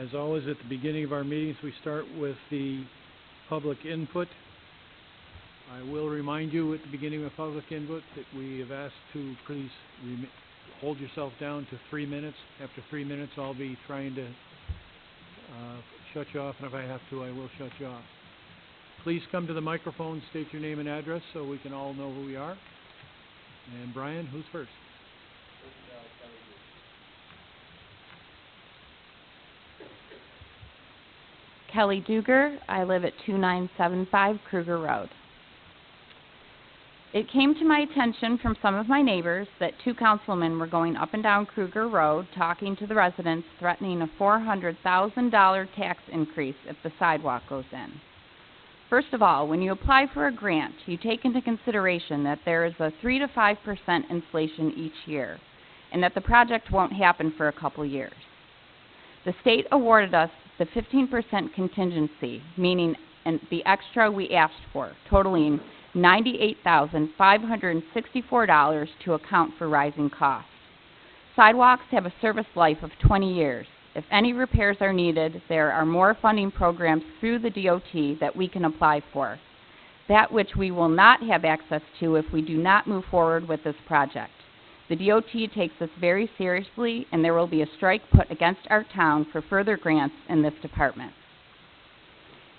As always, at the beginning of our meetings, we start with the public input. I will remind you at the beginning of public input that we have asked to please hold yourself down to 3 minutes. After 3 minutes, I'll be trying to shut you off, and if I have to, I will shut you off. Please come to the microphone, state your name and address so we can all know who we are. And Brian, who's first? Kelly Duger. I live at 2975 Kruger Road. It came to my attention from some of my neighbors that 2 councilmen were going up and down Kruger Road talking to the residents, threatening a $400,000 tax increase if the sidewalk goes in. First of all, when you apply for a grant, you take into consideration that there is a 3 to 5% inflation each year, and that the project won't happen for a couple years. The state awarded us the 15% contingency, meaning the extra we asked for, totaling $98,564 to account for rising costs. Sidewalks have a service life of 20 years. If any repairs are needed, there are more funding programs through the DOT that we can apply for, that which we will not have access to if we do not move forward with this project. The DOT takes this very seriously, and there will be a strike put against our town for further grants in this department.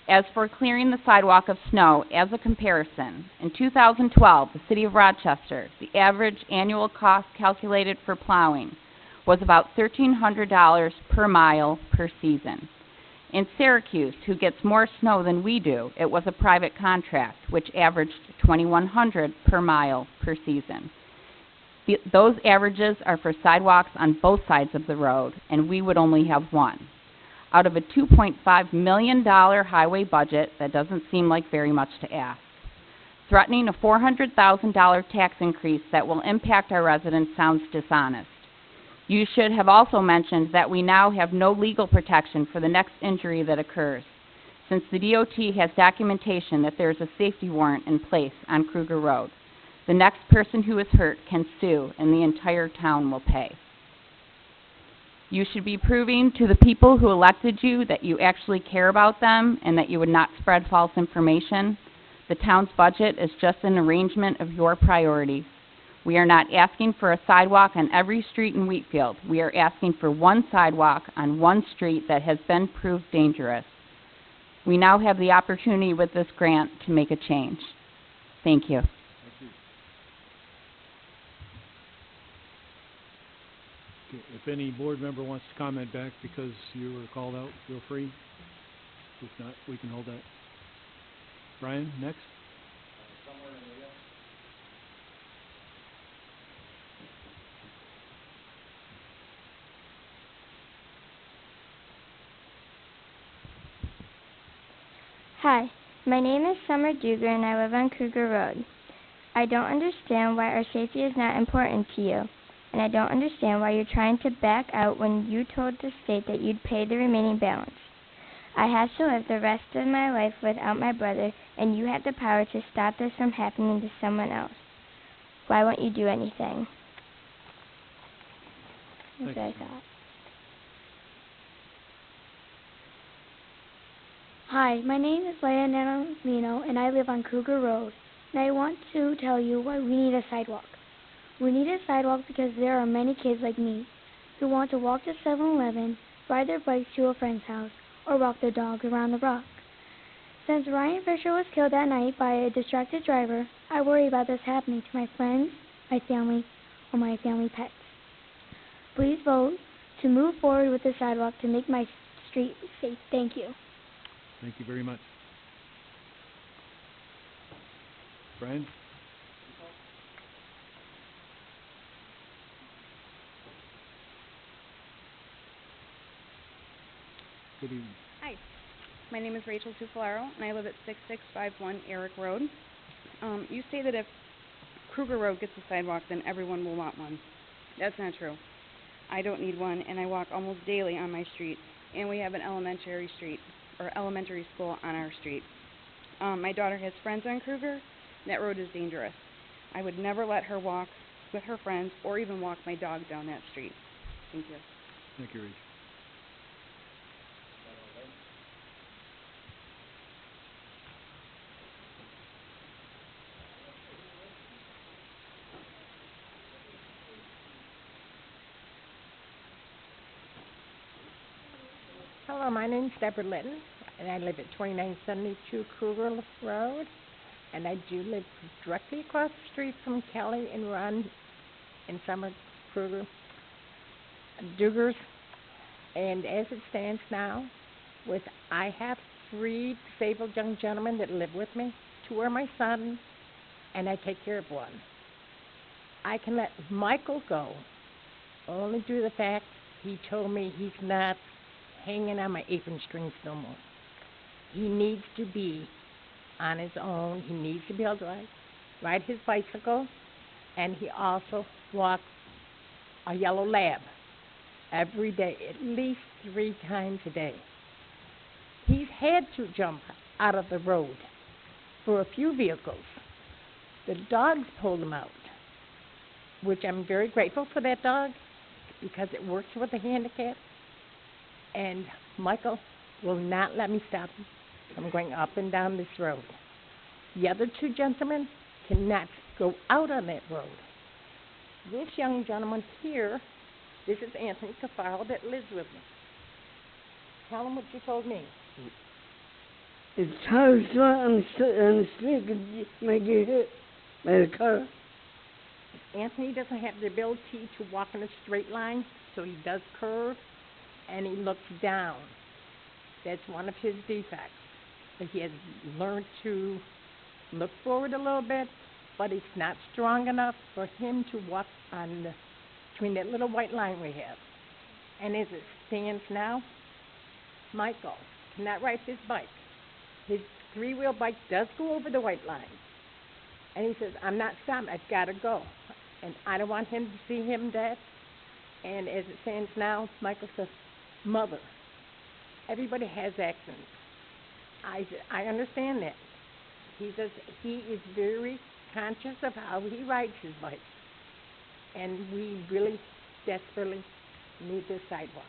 As for clearing the sidewalk of snow, as a comparison, in 2012, the City of Rochester, the average annual cost calculated for plowing was about $1,300 per mile per season. In Syracuse, who gets more snow than we do, it was a private contract, which averaged $2,100 per mile per season. Those averages are for sidewalks on both sides of the road, and we would only have one. Out of a $2.5 million highway budget, that doesn't seem like very much to ask. Threatening a $400,000 tax increase that will impact our residents sounds dishonest. You should have also mentioned that we now have no legal protection for the next injury that occurs, since the DOT has documentation that there is a safety warrant in place on Kruger Road. The next person who is hurt can sue, and the entire town will pay. You should be proving to the people who elected you that you actually care about them and that you would not spread false information. The town's budget is just an arrangement of your priorities. We are not asking for a sidewalk on every street in Wheatfield. We are asking for one sidewalk on one street that has been proved dangerous. We now have the opportunity with this grant to make a change. Thank you. If any board member wants to comment back because you were called out, feel free. If not, we can hold that. Brian, next. Somewhere in the middle. Hi, my name is Summer Duger and I live on Kruger Road. I don't understand why our safety is not important to you. And I don't understand why you're trying to back out when you told the state that you'd pay the remaining balance. I have to live the rest of my life without my brother, and you have the power to stop this from happening to someone else. Why won't you do anything? That's what I thought. Hi, my name is Leia Nanamino, and I live on Kruger Road. And I want to tell you why we need a sidewalk. We need a sidewalk because there are many kids like me who want to walk to 7-Eleven, ride their bikes to a friend's house, or walk their dog around the block. Since Ryan Fisher was killed that night by a distracted driver, I worry about this happening to my friends, my family, or my family pets. Please vote to move forward with the sidewalk to make my street safe. Thank you. Thank you very much. Brian? Good evening. Hi, my name is Rachel Tufalaro, and I live at 6651 Eric Road. You say that if Kruger Road gets a sidewalk, then everyone will want one. That's not true. I don't need one, and I walk almost daily on my street, and we have an elementary school on our street. My daughter has friends on Kruger. That road is dangerous. I would never let her walk with her friends or even walk my dog down that street. Thank you. Thank you, Rachel. Hello, my name's Deborah Litton, and I live at 2972 Kruger Road, and I do live directly across the street from Kelly and Ron and Summer Kruger Dugers. And as it stands now, I have 3 disabled young gentlemen that live with me. 2 are my sons, and I take care of 1. I can let Michael go, only due to the fact he told me he's not hanging on my apron strings no more. He needs to be on his own. He needs to be able to ride his bicycle, and he also walks a yellow lab every day, at least 3 times a day. He's had to jump out of the road for a few vehicles. The dogs pulled him out, which I'm very grateful for that dog because it works with a handicap. And Michael will not let me stop him from going up and down this road. The other 2 gentlemen cannot go out on that road. This young gentleman here, this is Anthony Cafaro that lives with me. Tell him what you told me. It's hard to on the street because you might get hit by the car. Anthony doesn't have the ability to walk in a straight line, so he does curve, and he looks down. That's one of his defects. But he has learned to look forward a little bit, but it's not strong enough for him to walk between that little white line we have. And as it stands now, Michael cannot ride his bike. His 3-wheel bike does go over the white line. And he says, I'm not stopping, I've got to go. And I don't want him to see him dead. And as it stands now, Michael says, Mother, everybody has accidents. I said, I understand that. He says he is very conscious of how he rides his bike. And we really desperately need this sidewalk.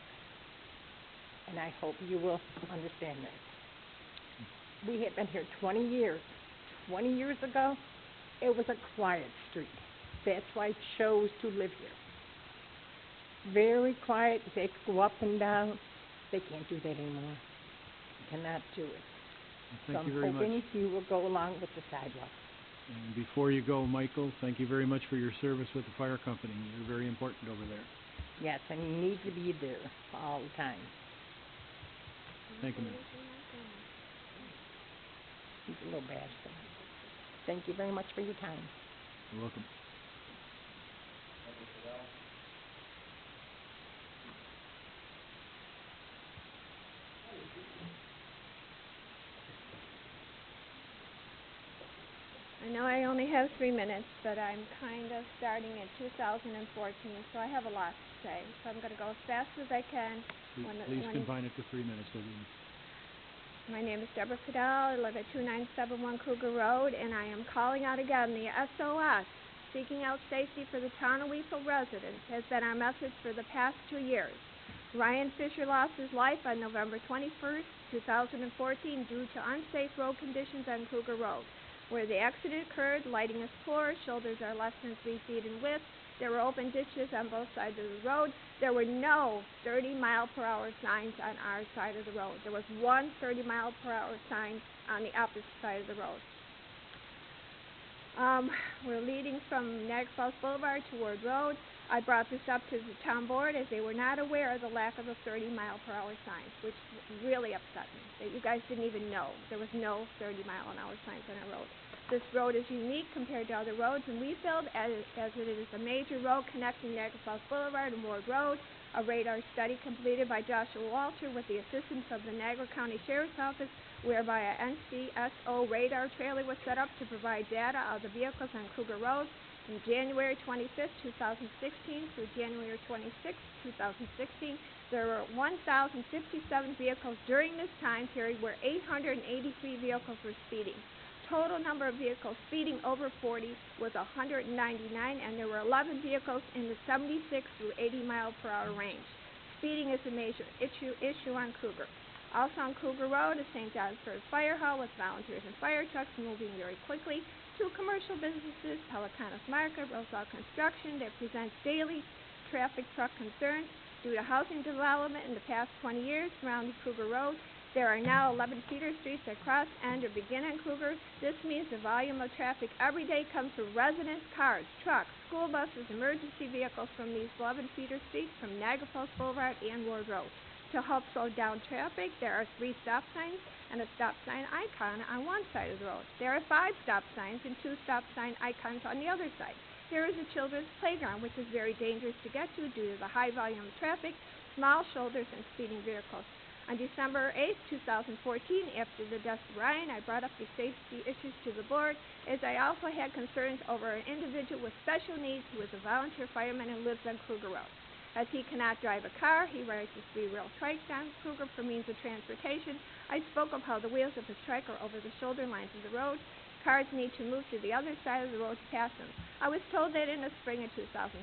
And I hope you will understand that. We have been here 20 years. 20 years ago, it was a quiet street. That's why I chose to live here. Very quiet. They could go up and down. They can't do that anymore. They cannot do it. Thank you very much. I'm hoping you will go along with the sidewalk. And before you go, Michael, thank you very much for your service with the fire company. You're very important over there. Yes, and you need to be there all the time. Thank you, ma'am. He's a little bad. So thank you very much for your time. You're welcome. I know I only have 3 minutes, but I'm kind of starting in 2014, so I have a lot to say. So I'm going to go as fast as I can. Please confine it to 3 minutes, Levine. My name is Deborah Cadell. I live at 2971 Kruger Road, and I am calling out again the SOS. Seeking out safety for the town of Wheatfield residents has been our message for the past 2 years. Ryan Fisher lost his life on November 21st, 2014 due to unsafe road conditions on Kruger Road. Where the accident occurred, lighting is poor, shoulders are less than 3 feet in width, there were open ditches on both sides of the road, there were no 30-mile-per-hour signs on our side of the road. There was one 30-mile-per-hour sign on the opposite side of the road. We're leading from Niagara Falls Boulevard to Ward Road. I brought this up to the town board as they were not aware of the lack of the 30-mile-per-hour signs, which really upset me, that you guys didn't even know there was no 30-mile-an-hour signs on our road. This road is unique compared to other roads in Wheatfield, as it is a major road connecting Niagara Falls Boulevard and Ward Road. A radar study completed by Joshua Walter with the assistance of the Niagara County Sheriff's Office, whereby a NCSO radar trailer was set up to provide data of the vehicles on Kruger Road. From January 25th, 2016 through January 26th, 2016, there were 1,057 vehicles during this time period where 883 vehicles were speeding. Total number of vehicles speeding over 40 was 199, and there were 11 vehicles in the 76 through 80 mile per hour range. Speeding is a major issue on Kruger. Also on Kruger Road, a St. John's First Fire Hall with volunteers and fire trucks moving very quickly. 2 commercial businesses, Pelicanos Market, Rosal Construction, that presents daily traffic truck concerns. Due to housing development in the past 20 years surrounding Kruger Road, there are now 11 feeder streets that cross, end, or begin on Kruger. This means the volume of traffic every day comes from residents, cars, trucks, school buses, emergency vehicles from these 11 feeder streets from Niagara Falls Boulevard and Ward Road. To help slow down traffic, there are 3 stop signs and a stop sign icon on one side of the road. There are 5 stop signs and 2 stop sign icons on the other side. There is a children's playground, which is very dangerous to get to due to the high volume of traffic, small shoulders, and speeding vehicles. On December 8, 2014, after the death of Ryan, I brought up the safety issues to the board, as I also had concerns over an individual with special needs who is a volunteer fireman and lives on Kruger Road. As he cannot drive a car, he rides his 3-wheel trike down Kruger for means of transportation. I spoke of how the wheels of his trike are over the shoulder lines of the road. Cars need to move to the other side of the road to pass them. I was told that in the spring of 2015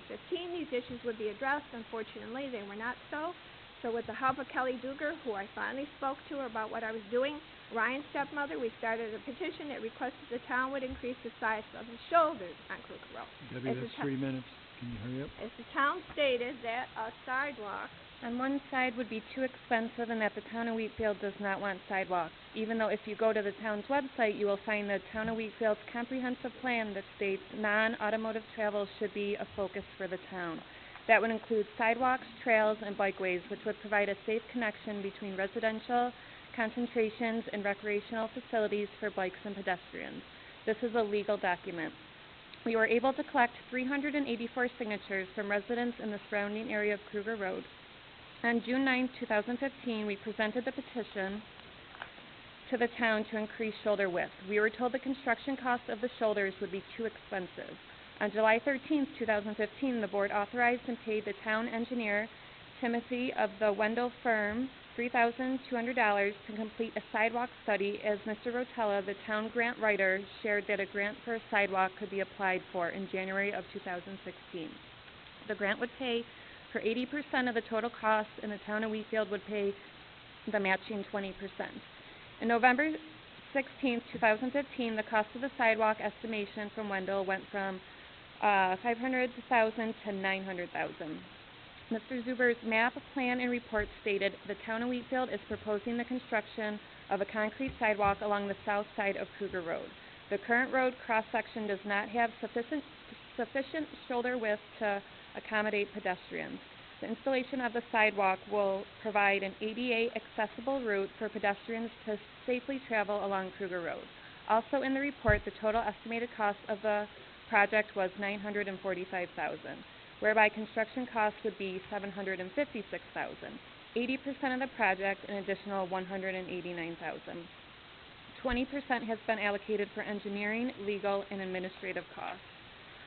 these issues would be addressed. Unfortunately, they were not so. So with the help of Kelly Duger, who I finally spoke to her about what I was doing, Ryan's stepmother, we started a petition that requested the town would increase the size of the shoulders on Kruger Road. Debbie, that's 3 minutes. Can you hurry up? As the town stated that a sidewalk On one side would be too expensive and that the town of Wheatfield does not want sidewalks, even though if you go to the town's website, you will find the town of Wheatfield's comprehensive plan that states non-automotive travel should be a focus for the town. That would include sidewalks, trails, and bikeways, which would provide a safe connection between residential concentrations and recreational facilities for bikes and pedestrians. This is a legal document. We were able to collect 384 signatures from residents in the surrounding area of Kruger Road. On June 9, 2015, we presented the petition to the town to increase shoulder width. We were told the construction cost of the shoulders would be too expensive. On July 13, 2015, the board authorized and paid the town engineer, Timothy of the Wendell firm, $3,200 to complete a sidewalk study, as Mr. Rotella, the town grant writer, shared that a grant for a sidewalk could be applied for in January of 2016. The grant would pay for 80% of the total cost, and the town of Wheatfield would pay the matching 20%. In November 16, 2015, the cost of the sidewalk estimation from Wendell went from $500,000 to $900,000. Mr. Zuber's map, plan, and report stated the town of Wheatfield is proposing the construction of a concrete sidewalk along the south side of Kruger Road. The current road cross-section does not have sufficient shoulder width to accommodate pedestrians. The installation of the sidewalk will provide an ADA accessible route for pedestrians to safely travel along Kruger Road. Also in the report, the total estimated cost of the project was $945,000, whereby construction costs would be $756,000. 80% of the project, an additional $189,000. 20% has been allocated for engineering, legal, and administrative costs.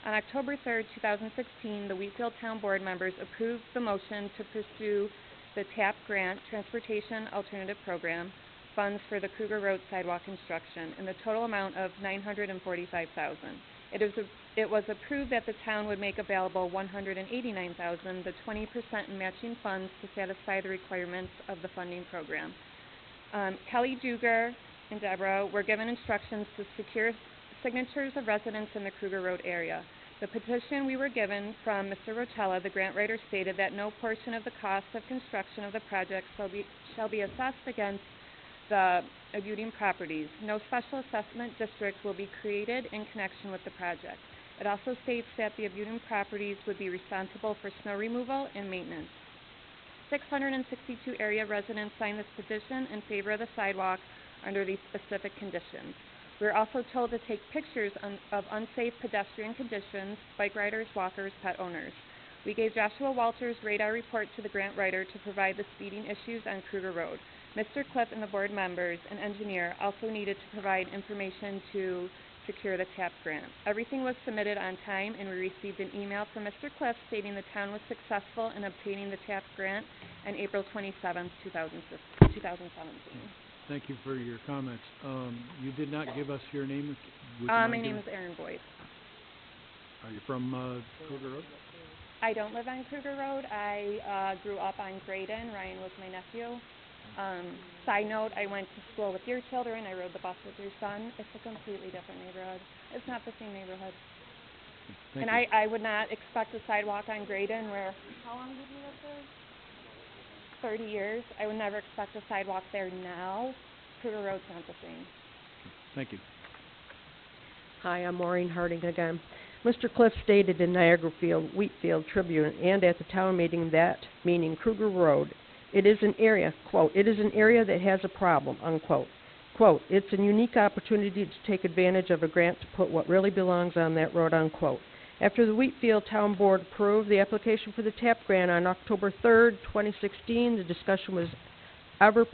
On October 3, 2016, the Wheatfield Town Board members approved the motion to pursue the TAP grant, Transportation Alternative Program, funds for the Kruger Road sidewalk construction in the total amount of $945,000. It was approved that the town would make available $189,000, the 20% in matching funds to satisfy the requirements of the funding program. Kelly Duger and Deborah were given instructions to secure signatures of residents in the Kruger Road area. The petition we were given from Mr. Rotella, the grant writer, stated that no portion of the cost of construction of the project shall be assessed against the abutting properties. No special assessment district will be created in connection with the project. It also states that the abutting properties would be responsible for snow removal and maintenance. 662 area residents signed this petition in favor of the sidewalk under these specific conditions. We were also told to take pictures of unsafe pedestrian conditions, bike riders, walkers, pet owners. We gave Joshua Walters' radar report to the grant writer to provide the speeding issues on Kruger Road. Mr. Cliff and the board members and engineer also needed to provide information to secure the TAP grant. Everything was submitted on time, and we received an email from Mr. Cliff stating the town was successful in obtaining the TAP grant on April 27, 2017. Thank you for your comments. You did not give us your name. My name is Erin Boyd. Are you from Kruger Road? I don't live on Kruger Road. I grew up on Graydon. Ryan was my nephew. Side note, I went to school with your children. I rode the bus with your son. It's a completely different neighborhood. It's not the same neighborhood. Thank and you. I would not expect a sidewalk on Graydon where, how long did you live there? 30 years. I would never expect a sidewalk there now. Kruger Road's not the same. Thank you. Hi, I'm Maureen Harding again. Mr. Cliff stated in Wheatfield Tribune and at the town meeting that, meaning Kruger Road, it is an area, quote, it is an area that has a problem, unquote. Quote, it's a unique opportunity to take advantage of a grant to put what really belongs on that road, unquote. After the Wheatfield Town Board approved the application for the TAP grant on October 3rd, 2016, the discussion was ever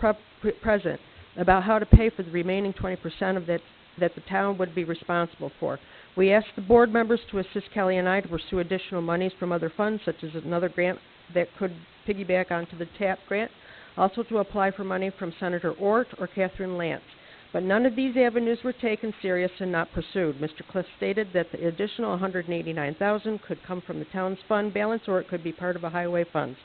present about how to pay for the remaining 20% of that the town would be responsible for. We asked the board members to assist Kelly and I to pursue additional monies from other funds, such as another grant that could piggyback onto the TAP grant, also to apply for money from Senator Ort or Catherine Lance. But none of these avenues were taken serious and not pursued. Mr. Cliff stated that the additional $189,000 could come from the town's fund balance or it could be part of a highway funds.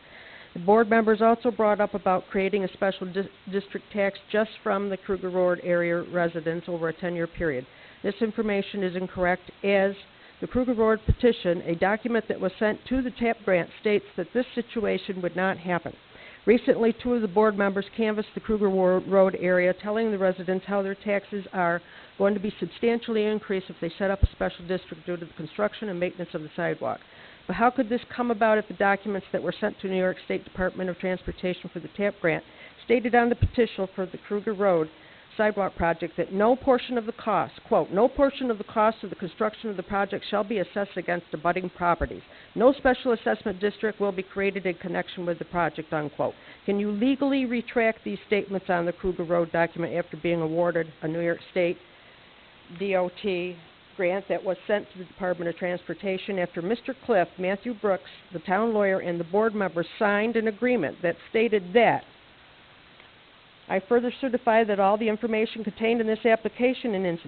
The board members also brought up about creating a special district tax just from the Kruger Road area residents over a 10-year period. This information is incorrect, as the Kruger Road petition, a document that was sent to the TAP grant, states that this situation would not happen. Recently, 2 of the board members canvassed the Kruger Road area, telling the residents how their taxes are going to be substantially increased if they set up a special district due to the construction and maintenance of the sidewalk. But how could this come about if the documents that were sent to New York State Department of Transportation for the TAP grant stated on the petition for the Kruger Road sidewalk project that no portion of the cost, quote, no portion of the cost of the construction of the project shall be assessed against abutting properties. No special assessment district will be created in connection with the project, unquote. Can you legally retract these statements on the Kruger Road document after being awarded a New York State DOT grant that was sent to the Department of Transportation after Mr. Cliff, Matthew Brooks, the town lawyer, and the board members signed an agreement that stated that I further certify that all the information contained in this application and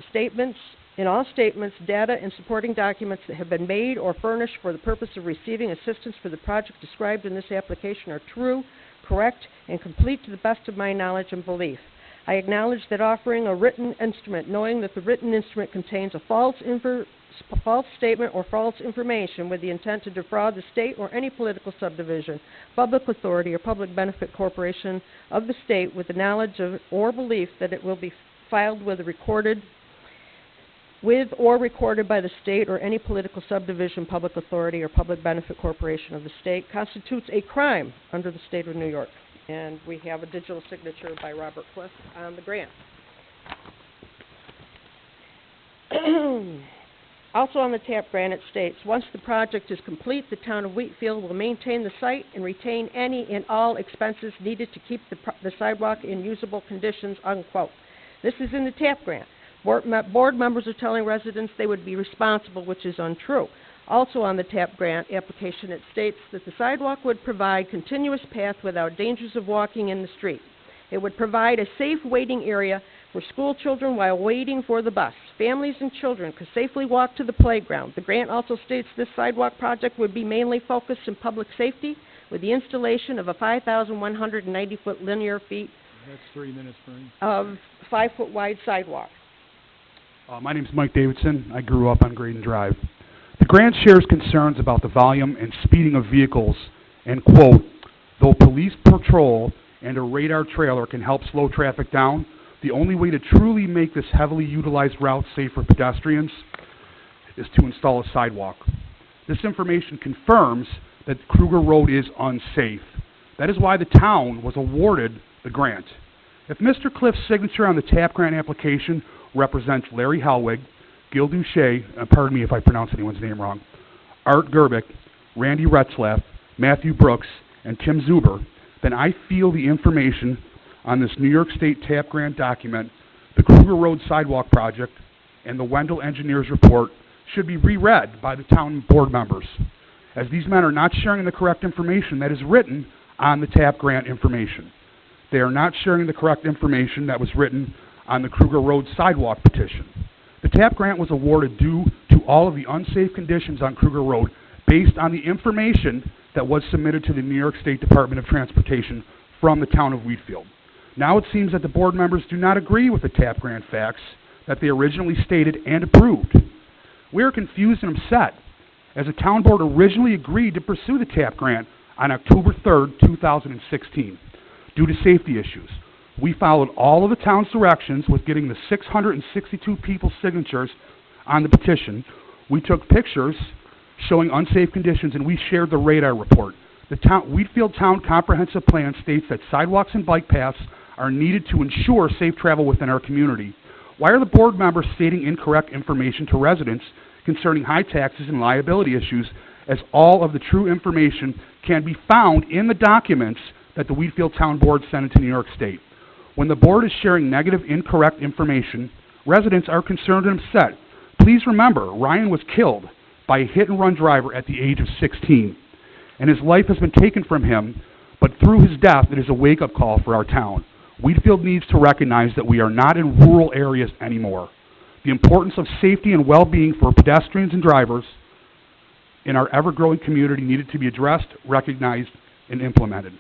in all statements, data, and supporting documents that have been made or furnished for the purpose of receiving assistance for the project described in this application are true, correct, and complete to the best of my knowledge and belief. I acknowledge that offering a written instrument, knowing that the written instrument contains a false statement or false information with the intent to defraud the state or any political subdivision, public authority, or public benefit corporation of the state with the knowledge of or belief that it will be filed with or recorded by the state or any political subdivision, public authority, or public benefit corporation of the state constitutes a crime under the state of New York. And we have a digital signature by Robert Cliff on the grant. Also on the TAP grant, it states, once the project is complete, the town of Wheatfield will maintain the site and retain any and all expenses needed to keep the sidewalk in usable conditions, unquote. This is in the TAP grant. Board members are telling residents they would be responsible, which is untrue. Also on the TAP grant application, it states that the sidewalk would provide continuous path without dangers of walking in the street. It would provide a safe waiting area for school children while waiting for the bus. Families and children could safely walk to the playground. The grant also states this sidewalk project would be mainly focused in public safety with the installation of a 5,190-foot linear feet That's 3 minutes, Bernie. of 5-foot wide sidewalk. My name is Mike Davidson. I grew up on Graydon Drive. The grant shares concerns about the volume and speeding of vehicles and, quote, though police patrol and a radar trailer can help slow traffic down, the only way to truly make this heavily utilized route safe for pedestrians is to install a sidewalk. This information confirms that Kruger Road is unsafe. That is why the town was awarded the grant. If Mr. Cliff's signature on the TAP grant application represents Larry Helwig, Gil Duche, pardon me if I pronounce anyone's name wrong, Art Gerbic, Randy Retzlaff, Matthew Brooks, and Tim Zuber, then I feel the information on this New York State TAP grant document, the Kruger Road Sidewalk Project, and the Wendell Engineers Report should be reread by the town board members, as these men are not sharing the correct information that is written on the TAP grant information. They are not sharing the correct information that was written on the Kruger Road Sidewalk petition. The TAP grant was awarded due to all of the unsafe conditions on Kruger Road based on the information that was submitted to the New York State Department of Transportation from the town of Wheatfield. Now it seems that the board members do not agree with the TAP grant facts that they originally stated and approved. We are confused and upset, as the town board originally agreed to pursue the TAP grant on October 3rd, 2016, due to safety issues. We followed all of the town's directions with getting the 662 people's signatures on the petition. We took pictures showing unsafe conditions, and we shared the radar report. The Wheatfield Town Comprehensive Plan states that sidewalks and bike paths are needed to ensure safe travel within our community. Why are the board members stating incorrect information to residents concerning high taxes and liability issues, as all of the true information can be found in the documents that the Wheatfield Town Board sent into New York State? When the board is sharing negative, incorrect information, residents are concerned and upset. Please remember, Ryan was killed by a hit-and-run driver at the age of 16, and his life has been taken from him, but through his death, it is a wake-up call for our town. Wheatfield needs to recognize that we are not in rural areas anymore. The importance of safety and well-being for pedestrians and drivers in our ever-growing community needed to be addressed, recognized, and implemented.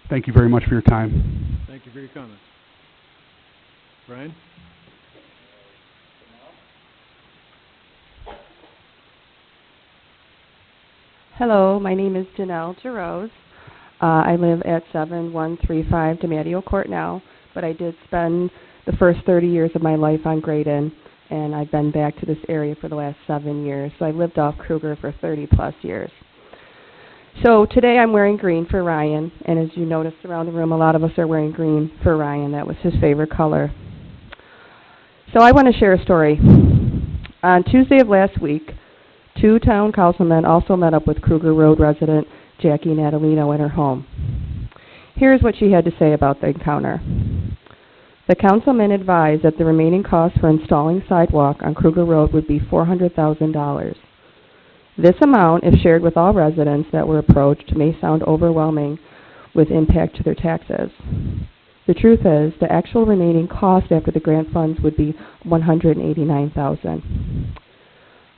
Thank you very much for your time. Thank you for your comments. Brian? Hello, my name is Janelle Jarose. I live at 7135 DeMatteo Court now, but I did spend the first 30 years of my life on Graydon, and I've been back to this area for the last 7 years. So I lived off Kruger for 30 plus years. So today I'm wearing green for Ryan, and as you noticed around the room, a lot of us are wearing green for Ryan. That was his favorite color. So I want to share a story. On Tuesday of last week, 2 town councilmen also met up with Kruger Road resident Jackie Natalino at her home. Here's what she had to say about the encounter. The councilmen advised that the remaining cost for installing sidewalk on Kruger Road would be $400,000. This amount, if shared with all residents that were approached, may sound overwhelming with impact to their taxes. The truth is, the actual remaining cost after the grant funds would be $189,000.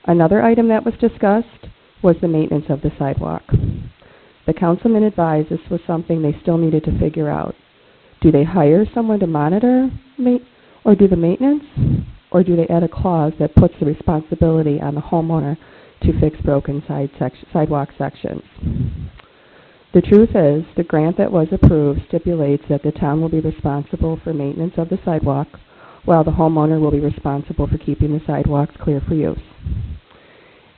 Another item that was discussed was the maintenance of the sidewalk. The councilman advised this was something they still needed to figure out. Do they hire someone to monitor or do the maintenance? Or do they add a clause that puts the responsibility on the homeowner to fix broken sidewalk sections? The truth is, the grant that was approved stipulates that the town will be responsible for maintenance of the sidewalk, while the homeowner will be responsible for keeping the sidewalks clear for use.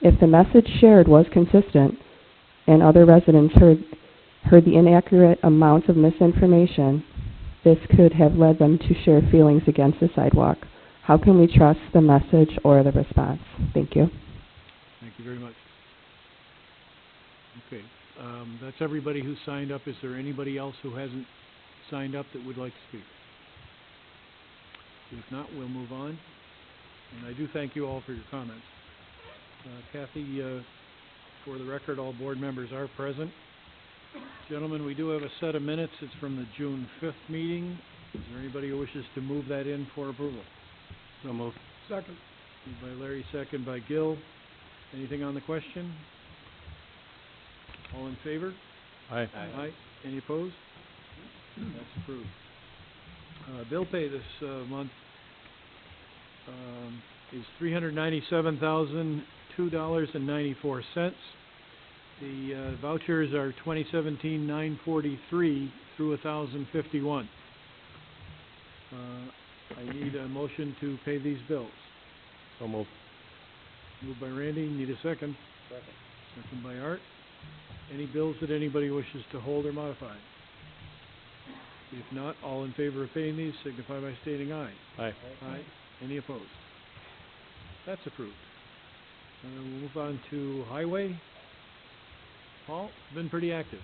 If the message shared was consistent, and other residents heard the inaccurate amounts of misinformation, this could have led them to share feelings against the sidewalk. How can we trust the message or the response? Thank you. Thank you very much. Okay, that's everybody who signed up. Is there anybody else who hasn't signed up that would like to speak? If not, we'll move on. And I do thank you all for your comments. Kathy, for the record, all board members are present. Gentlemen, we do have a set of minutes. It's from the June 5th meeting. Is there anybody who wishes to move that in for approval? So moved. Second. Moved by Larry, second by Gil. Anything on the question? All in favor? Aye. Aye. Any opposed? That's approved. Bill pay this month is $397,002.94. The vouchers are 2017-943 through 1,051. I need a motion to pay these bills. So moved. Moved by Randy. Need a second. Second. Second by Art. Any bills that anybody wishes to hold or modify? If not, all in favor of paying these signify by stating aye. Aye. Aye. Any opposed? That's approved. We'll move on to Highway. Paul, been pretty active.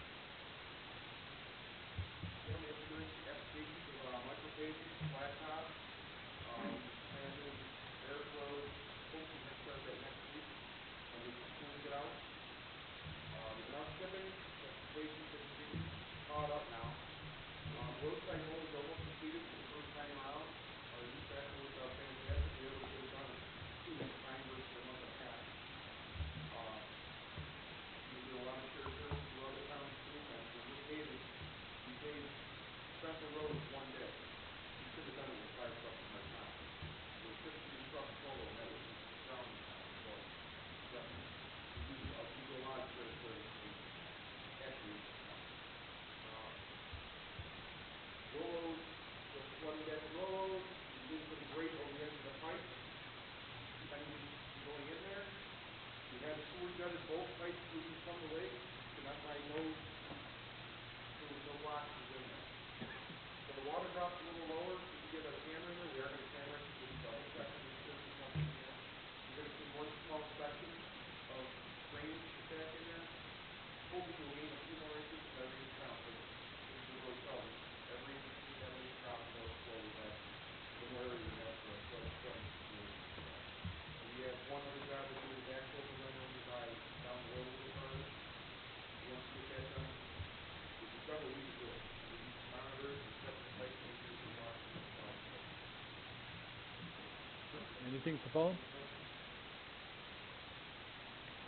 Anything for Paul?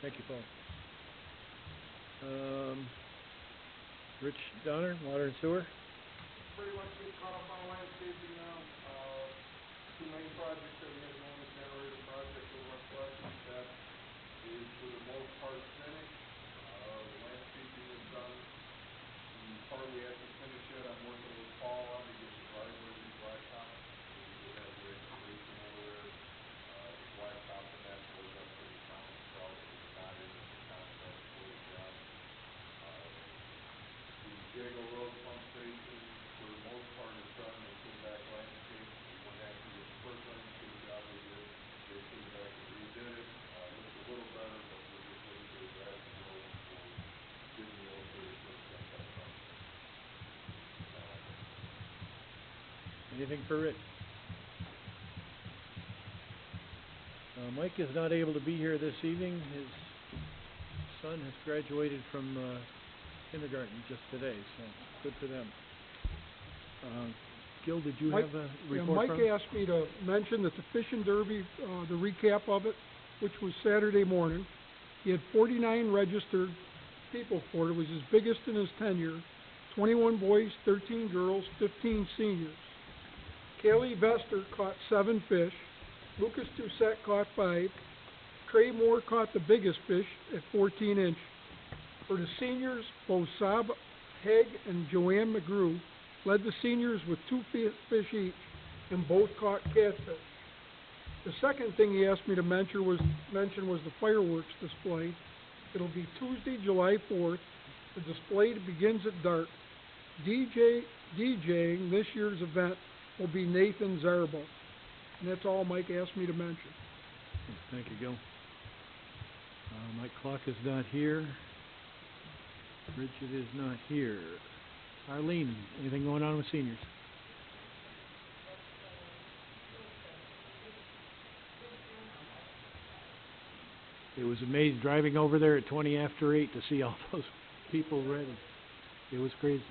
Thank you, Paul. Rich Donner, Water and Sewer. Pretty much get caught up on landscaping now. Two main projects that we have going, the generator project over on Pleasant, that is for the most part finished. The landscaping is done. We partly have to finish it. I'm working with Paul on to get the driveway re-blacktop. We have the excavation over there. The blacktop and that goes up to the town itself. It's not in the contract for the job. The Jago Road pump station, for the most part, is done. They came back landscape. We went after the first landscape job we did. They came back and redid it. Looks a little better, but we're just waiting for the grass to grow before giving the okay to put stuff back on. Anything for Rich? Mike is not able to be here this evening. His son has graduated from kindergarten just today, so good for them. Gil, did you have a report Mike asked me to mention that the Fishing Derby, the recap of it, which was Saturday morning, he had 49 registered people for it. It was his biggest in his tenure. 21 boys, 13 girls, 15 seniors. Kaylee Vester caught 7 fish. Lucas Doucette caught 5. Trey Moore caught the biggest fish at 14 inch. For the seniors, both Sab Haig and Joanne McGrew led the seniors with 2 fish each, and both caught catfish. The second thing he asked me to mention was the fireworks display. It'll be Tuesday, July 4th. The display begins at dark. DJing this year's event will be Nathan Zarbo. And that's all Mike asked me to mention. Thank you, Gil. Mike Clark is not here. Bridget is not here. Arlene, anything going on with seniors? It was amazing driving over there at 20 after 8 to see all those people ready. It was crazy.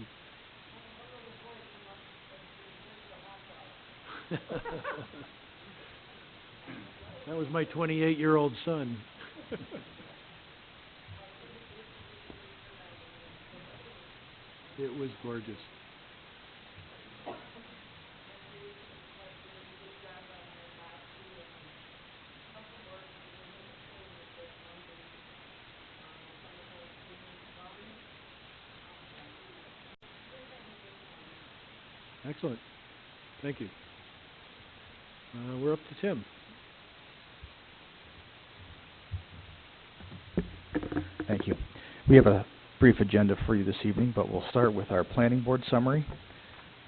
That was my 28-year-old son. It was gorgeous. Excellent. Thank you. We're up to Tim. Thank you. We have a brief agenda for you this evening, but we'll start with our planning board summary.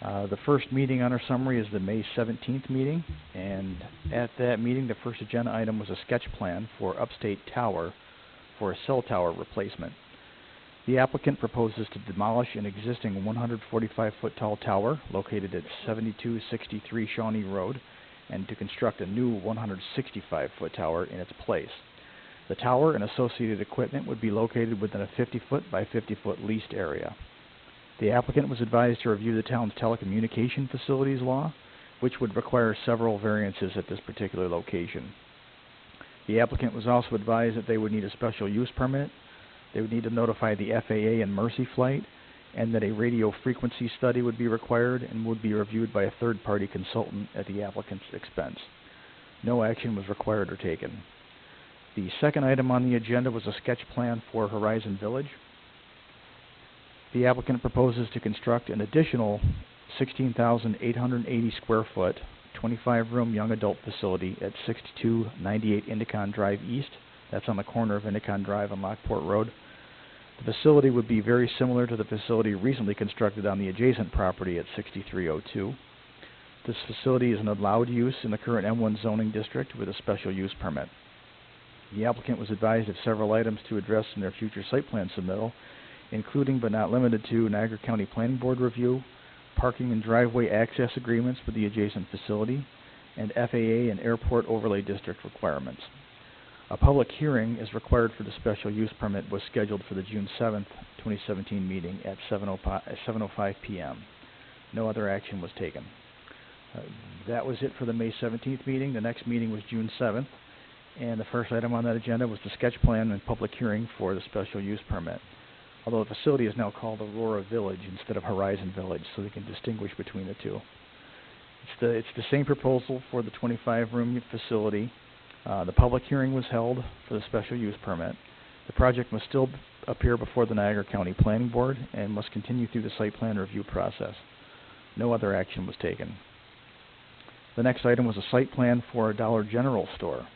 The first meeting on our summary is the May 17th meeting, and at that meeting the first agenda item was a sketch plan for Upstate Tower for a cell tower replacement. The applicant proposes to demolish an existing 145-foot tall tower located at 7263 Shawnee Road and to construct a new 165-foot tower in its place. The tower and associated equipment would be located within a 50-foot by 50-foot leased area. The applicant was advised to review the town's telecommunication facilities law, which would require several variances at this particular location. The applicant was also advised that they would need a special use permit, they would need to notify the FAA and Mercy Flight, and that a radio frequency study would be required and would be reviewed by a third-party consultant at the applicant's expense. No action was required or taken. The second item on the agenda was a sketch plan for Horizon Village. The applicant proposes to construct an additional 16,880 square foot, 25-room young adult facility at 6298 Indicon Drive East. That's on the corner of Indicon Drive and Lockport Road. The facility would be very similar to the facility recently constructed on the adjacent property at 6302. This facility is an allowed use in the current M1 zoning district with a special use permit. The applicant was advised of several items to address in their future site plan submittal, including but not limited to Niagara County Planning Board review, parking and driveway access agreements for the adjacent facility, and FAA and airport overlay district requirements. A public hearing is required for the special use permit was scheduled for the June 7th, 2017 meeting at 7:05 p.m. No other action was taken. That was it for the May 17th meeting. The next meeting was June 7th, and the first item on that agenda was the sketch plan and public hearing for the special use permit. Although the facility is now called Aurora Village instead of Horizon Village, so they can distinguish between the two. It's the same proposal for the 25-room facility. The public hearing was held for the special use permit. The project must still appear before the Niagara County Planning Board and must continue through the site plan review process. No other action was taken. The next item was a site plan for a Dollar General store.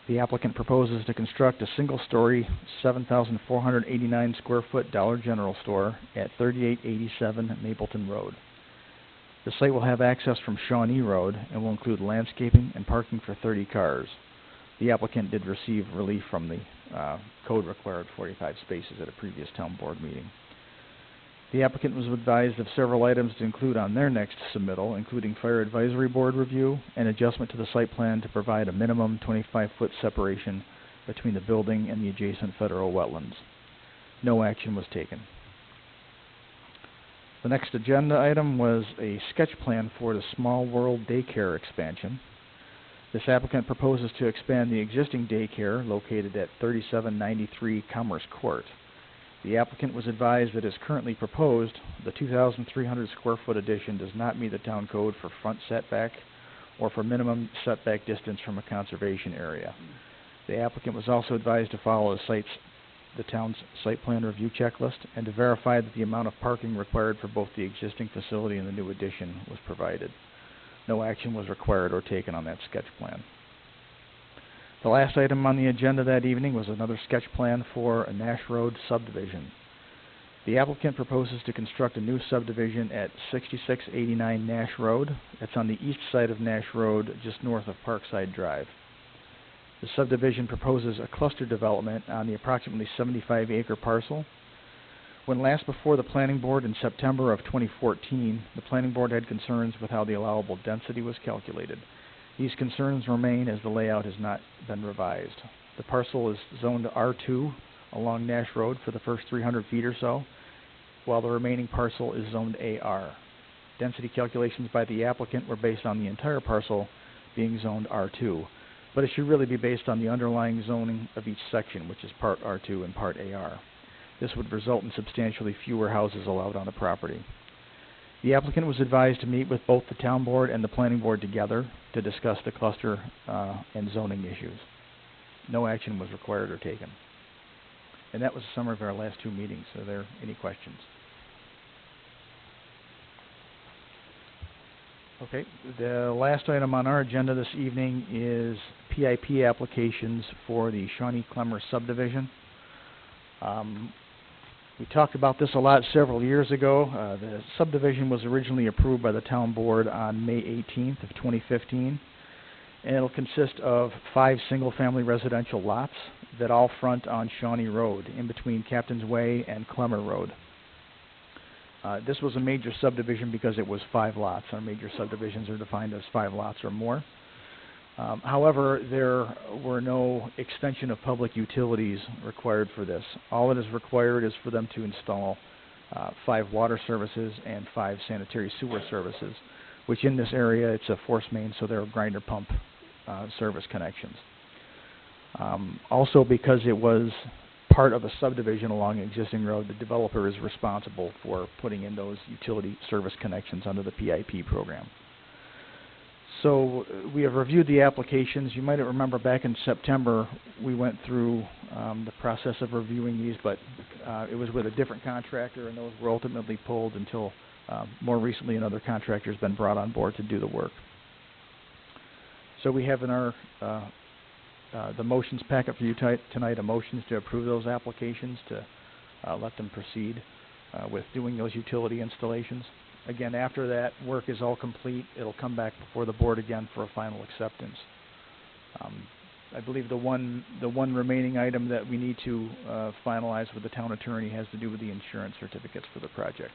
The applicant proposes to construct a single-story, 7,489 square foot Dollar General store at 3887 Mapleton Road. The site will have access from Shawnee Road and will include landscaping and parking for 30 cars. The applicant did receive relief from the code required 45 spaces at a previous town board meeting. The applicant was advised of several items to include on their next submittal, including fire advisory board review and adjustment to the site plan to provide a minimum 25-foot separation between the building and the adjacent federal wetlands. No action was taken. The next agenda item was a sketch plan for the Small World Daycare expansion. This applicant proposes to expand the existing daycare located at 3793 Commerce Court. The applicant was advised that as currently proposed, the 2,300 square foot addition does not meet the town code for front setback or for minimum setback distance from a conservation area. The applicant was also advised to follow the town's site plan review checklist and to verify that the amount of parking required for both the existing facility and the new addition was provided. No action was required or taken on that sketch plan. The last item on the agenda that evening was another sketch plan for a Nash Road subdivision. The applicant proposes to construct a new subdivision at 6689 Nash Road. That's on the east side of Nash Road, just north of Parkside Drive. The subdivision proposes a cluster development on the approximately 75-acre parcel. When last before the Planning Board in September of 2014, the Planning Board had concerns with how the allowable density was calculated. These concerns remain as the layout has not been revised. The parcel is zoned R2 along Nash Road for the first 300 feet or so, while the remaining parcel is zoned AR. Density calculations by the applicant were based on the entire parcel being zoned R2, but it should really be based on the underlying zoning of each section, which is part R2 and part AR. This would result in substantially fewer houses allowed on the property. The applicant was advised to meet with both the town board and the planning board together to discuss the cluster and zoning issues. No action was required or taken. And that was a summary of our last two meetings. Are there any questions? Okay, the last item on our agenda this evening is PIP applications for the Shawnee Clemmer subdivision. We talked about this a lot several years ago. The subdivision was originally approved by the town board on May 18th of 2015, and it'll consist of 5 single-family residential lots that all front on Shawnee Road, in between Captain's Way and Clemmer Road. This was a major subdivision because it was 5 lots. Our major subdivisions are defined as 5 lots or more. However, there were no extension of public utilities required for this. All that is required is for them to install 5 water services and 5 sanitary sewer services, which in this area it's a force main, so there are grinder pump service connections. Also, because it was part of a subdivision along an existing road, the developer is responsible for putting in those utility service connections under the PIP program. So we have reviewed the applications. You might remember back in September we went through the process of reviewing these, but it was with a different contractor, and those were ultimately pulled until more recently another contractor has been brought on board to do the work. So we have in our the motions packet for you tonight a motions to approve those applications to let them proceed with doing those utility installations. Again, after that work is all complete, it'll come back before the board again for a final acceptance. I believe the one remaining item that we need to finalize with the town attorney has to do with the insurance certificates for the project.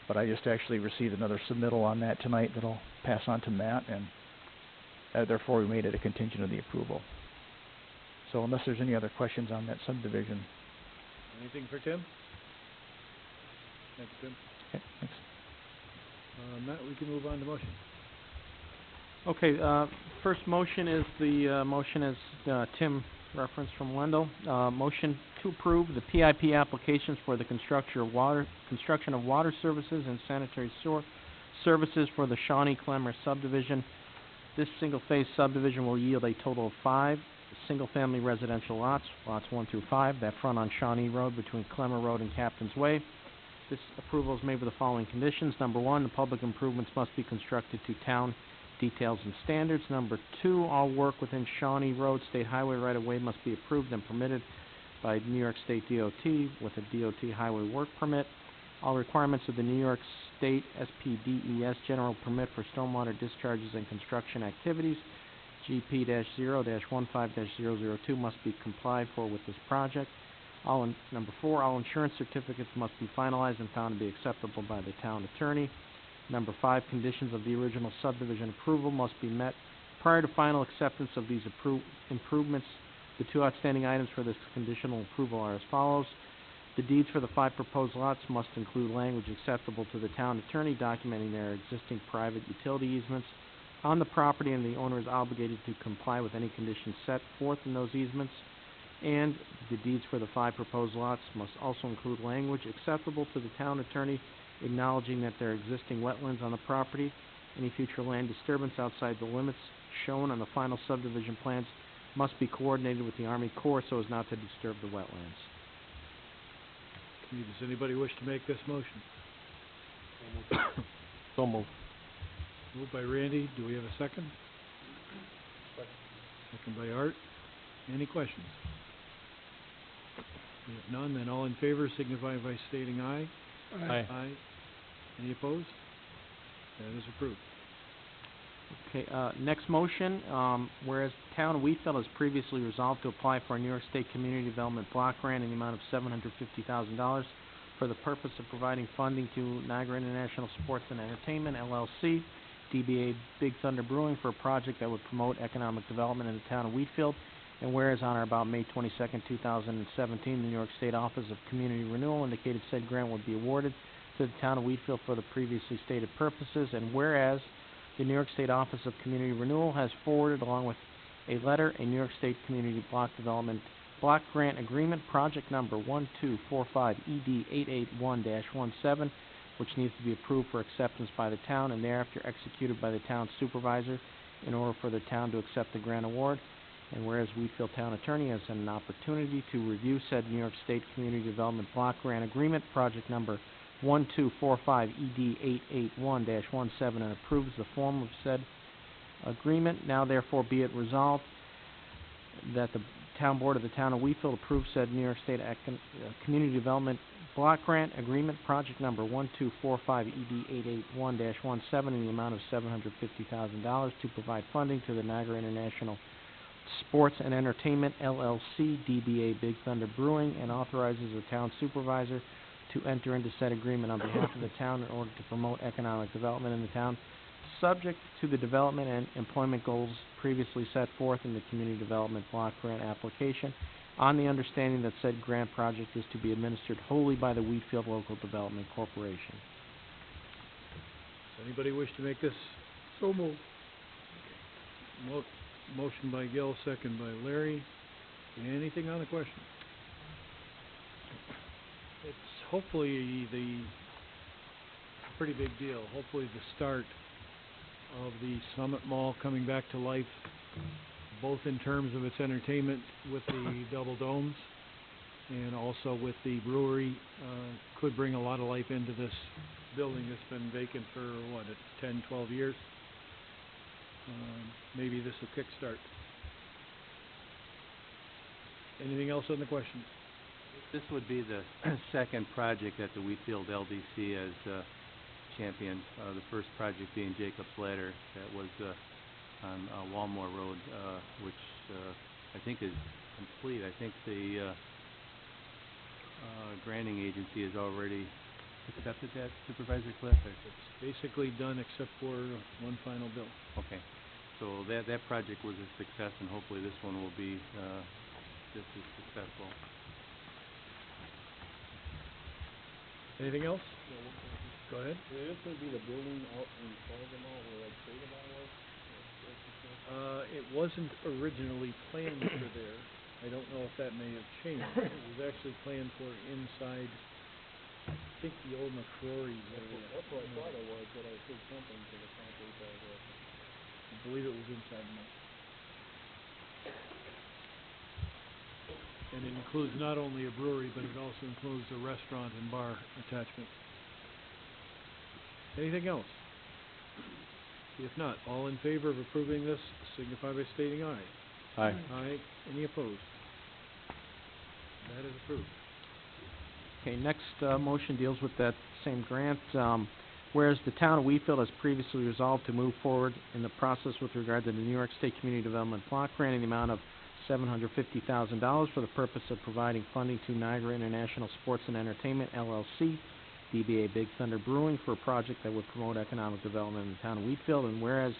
But I just actually received another submittal on that tonight that I'll pass on to Matt, and therefore we made it a contingent of the approval. So unless there's any other questions on that subdivision. Anything for Tim? Thanks, Tim. Okay, thanks. Matt, we can move on to motion. Okay, first motion is the motion as Tim referenced from Wendell. Motion to approve the PIP applications for the construction of water services and sanitary sewer services for the Shawnee-Clemmer subdivision. This single-phase subdivision will yield a total of 5 single-family residential lots, lots 1 through 5, that front on Shawnee Road between Clemmer Road and Captain's Way. This approval is made with the following conditions. Number 1, the public improvements must be constructed to town details and standards. Number 2, all work within Shawnee Road State Highway right-of-way must be approved and permitted by New York State DOT with a DOT highway work permit. All requirements of the New York State SPDES general permit for stormwater discharges and construction activities, GP-0-15-002, must be complied for with this project. Number 4, all insurance certificates must be finalized and found to be acceptable by the town attorney. Number 5, conditions of the original subdivision approval must be met prior to final acceptance of these improvements. The 2 outstanding items for this conditional approval are as follows. The deeds for the 5 proposed lots must include language acceptable to the town attorney documenting their existing private utility easements on the property, and the owner is obligated to comply with any conditions set forth in those easements. And the deeds for the 5 proposed lots must also include language acceptable to the town attorney acknowledging that there are existing wetlands on the property. Any future land disturbance outside the limits shown on the final subdivision plans must be coordinated with the Army Corps so as not to disturb the wetlands. Does anybody wish to make this motion? So moved. Moved by Randy. Do we have a second? Second by Art. Any questions? If none, then all in favor signify by stating aye. Aye. Aye. Any opposed? That is approved. Okay, next motion, whereas the town of Wheatfield has previously resolved to apply for a New York State Community Development Block Grant in the amount of $750,000 for the purpose of providing funding to Niagara International Sports and Entertainment, LLC, DBA Big Thunder Brewing, for a project that would promote economic development in the town of Wheatfield. And whereas on or about May 22nd, 2017, the New York State Office of Community Renewal indicated said grant would be awarded to the town of Wheatfield for the previously stated purposes. And whereas the New York State Office of Community Renewal has forwarded, along with a letter, a New York State Community Block Development Block Grant Agreement, project number 1245ED881-17, which needs to be approved for acceptance by the town and thereafter executed by the town supervisor in order for the town to accept the grant award. And whereas Wheatfield Town Attorney has an opportunity to review said New York State Community Development Block Grant Agreement, project number 1245ED881-17, and approves the form of said agreement. Now therefore be it resolved that the town board of the town of Wheatfield approves said New York State Community Development Block Grant Agreement, project number 1245ED881-17, in the amount of $750,000 to provide funding to the Niagara International Sports and Entertainment, LLC, DBA Big Thunder Brewing, and authorizes the town supervisor to enter into said agreement on behalf of the town in order to promote economic development in the town, subject to the development and employment goals previously set forth in the Community Development Block Grant application, on the understanding that said grant project is to be administered wholly by the Wheatfield Local Development Corporation. Does anybody wish to make this? So moved. Motion by Gil, second by Larry. Anything on the question? It's hopefully a pretty big deal. Hopefully the start of the Summit Mall coming back to life, both in terms of its entertainment with the double domes and also with the brewery, could bring a lot of life into this building that's been vacant for, 10, 12 years. Maybe this will kickstart. Anything else on the question? This would be the second project that the Wheatfield LDC has championed. The first project being Jacob's Ladder, that was on Walmore Road, which I think is complete. I think the granting agency has already accepted that, Supervisor Cliff? It's basically done except for one final bill. Okay, so that project was a success, and hopefully this one will be just as successful. Anything else? Go ahead. Is this gonna be the building out in front of them all where that stadium was? It wasn't originally planned for there. I don't know if that may have changed. It was actually planned for inside, I think, the old McCrory area. That's what I thought it was, but I heard something to the contrary to that. I believe it was inside Mike. And it includes not only a brewery, but it also includes a restaurant and bar attachment. Anything else? If not, all in favor of approving this, signify by stating aye. Aye. Aye. Any opposed? That is approved. Okay, next motion deals with that same grant. Whereas the town of Wheatfield has previously resolved to move forward in the process with regard to the New York State Community Development Block Grant in the amount of $750,000 for the purpose of providing funding to Niagara International Sports and Entertainment, LLC, DBA Big Thunder Brewing, for a project that would promote economic development in the town of Wheatfield. And whereas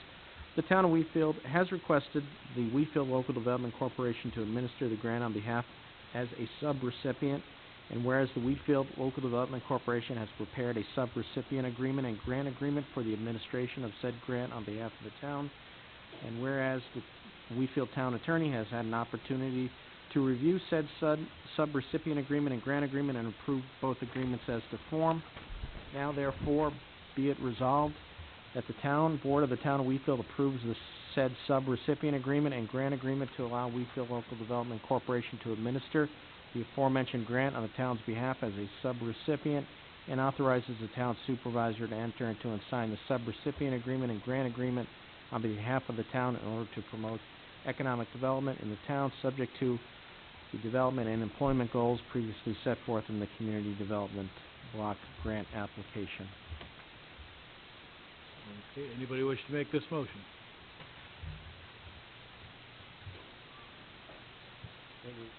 the town of Wheatfield has requested the Wheatfield Local Development Corporation to administer the grant on behalf as a sub-recipient, and whereas the Wheatfield Local Development Corporation has prepared a sub-recipient agreement and grant agreement for the administration of said grant on behalf of the town, and whereas the Wheatfield Town Attorney has had an opportunity to review said sub-recipient agreement and grant agreement and approve both agreements as to form, now therefore be it resolved that the town board of the town of Wheatfield approves the said sub-recipient agreement and grant agreement to allow Wheatfield Local Development Corporation to administer the aforementioned grant on the town's behalf as a sub-recipient, and authorizes the town supervisor to enter into and sign the sub-recipient agreement and grant agreement on behalf of the town in order to promote economic development in the town, subject to the development and employment goals previously set forth in the Community Development Block Grant application. Okay, anybody wish to make this motion? Okay,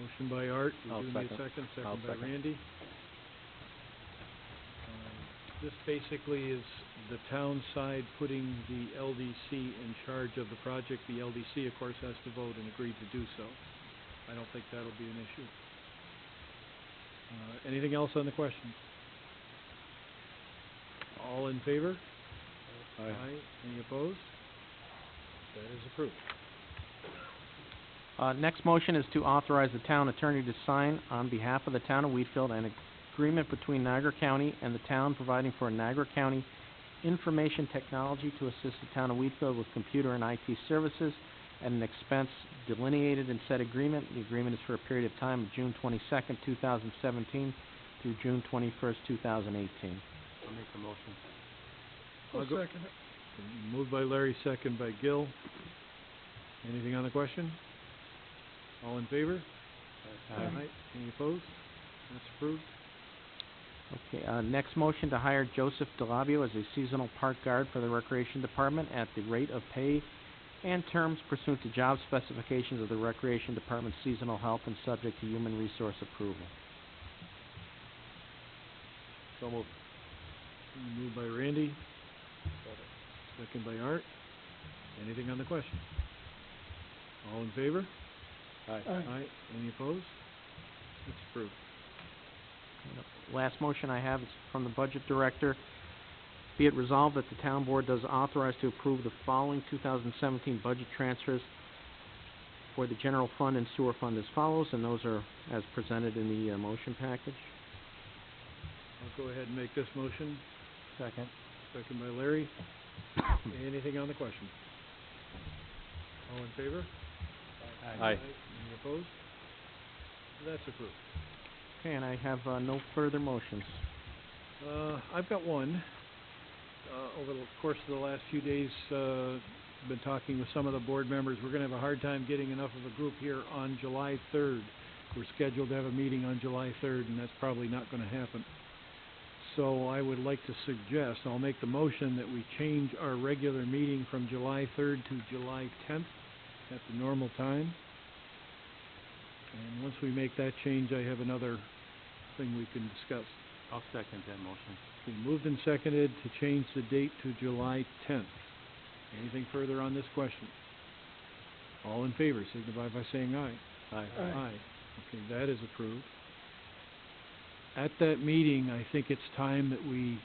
motion by Art. I'll Give me a second. second. I'll Second by second. Randy. This basically is the town side putting the LDC in charge of the project. The LDC, of course, has to vote and agree to do so. I don't think that'll be an issue. Anything else on the question? All in favor? Aye. Any opposed? That is approved. Next motion is to authorize the town attorney to sign on behalf of the town of Wheatfield an agreement between Niagara County and the town providing for Niagara County information technology to assist the town of Wheatfield with computer and IT services at an expense delineated in said agreement. The agreement is for a period of time of June 22nd, 2017 through June 21st, 2018. I'll make the motion. I'll I'll go- second it. Moved by Larry, second by Gil. Anything on the question? All in favor? Aye. Any opposed? That's approved. Okay, next motion to hire Joseph DeLabio as a seasonal park guard for the Recreation Department at the rate of pay and terms pursuant to job specifications of the Recreation Department's seasonal help and subject to human resource approval. So moved. Moved by Randy. Second by Art. Anything on the question? All in favor? Aye. Aye. Any opposed? That's approved. Last motion I have is from the Budget Director. Be it resolved that the Town Board does authorize to approve the following 2017 budget transfers for the General Fund and Sewer Fund as follows, and those are as presented in the motion package. I'll go ahead and make this motion. Second. Second by Larry. Anything on the question? All in favor? Aye. Any opposed? That's approved. Okay, and I have no further motions. I've got one. Over the course of the last few days, I've been talking with some of the board members. We're going to have a hard time getting enough of a group here on July 3rd we're scheduled to have a meeting on July 3rd, and that's probably not going to happen. So I would like to suggest, I'll make the motion that we change our regular meeting from July 3rd to July 10th at the normal time. And once we make that change, I have another thing we can discuss. I'll second that motion. Okay, moved and seconded to change the date to July 10th. Anything further on this question? All in favor, signify by saying aye. Aye. Aye. Okay, that is approved. At that meeting, I think it's time that we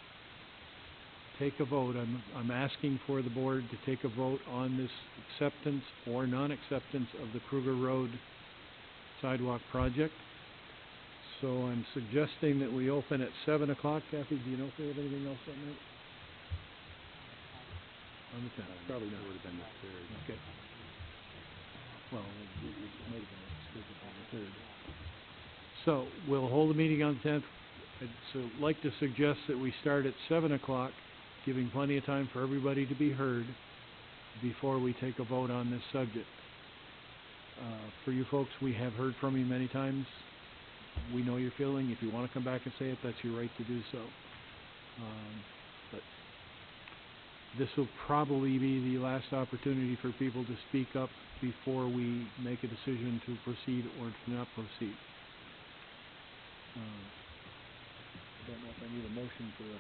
take a vote. I'm asking for the board to take a vote on this acceptance or non-acceptance of the Kruger Road sidewalk project. So I'm suggesting that we open at 7 o'clock. Kathy, do you know if we have anything else that night? On the 10th, probably not. It would have been the 3rd. Okay. Well, it might have been scheduled on the 3rd. So we'll hold a meeting on the 10th. I'd like to suggest that we start at 7 o'clock, giving plenty of time for everybody to be heard before we take a vote on this subject. For you folks, we have heard from you many times. We know your feeling. If you want to come back and say it, that's your right to do so. But this will probably be the last opportunity for people to speak up before we make a decision to proceed or to not proceed. I don't know if I need a motion for the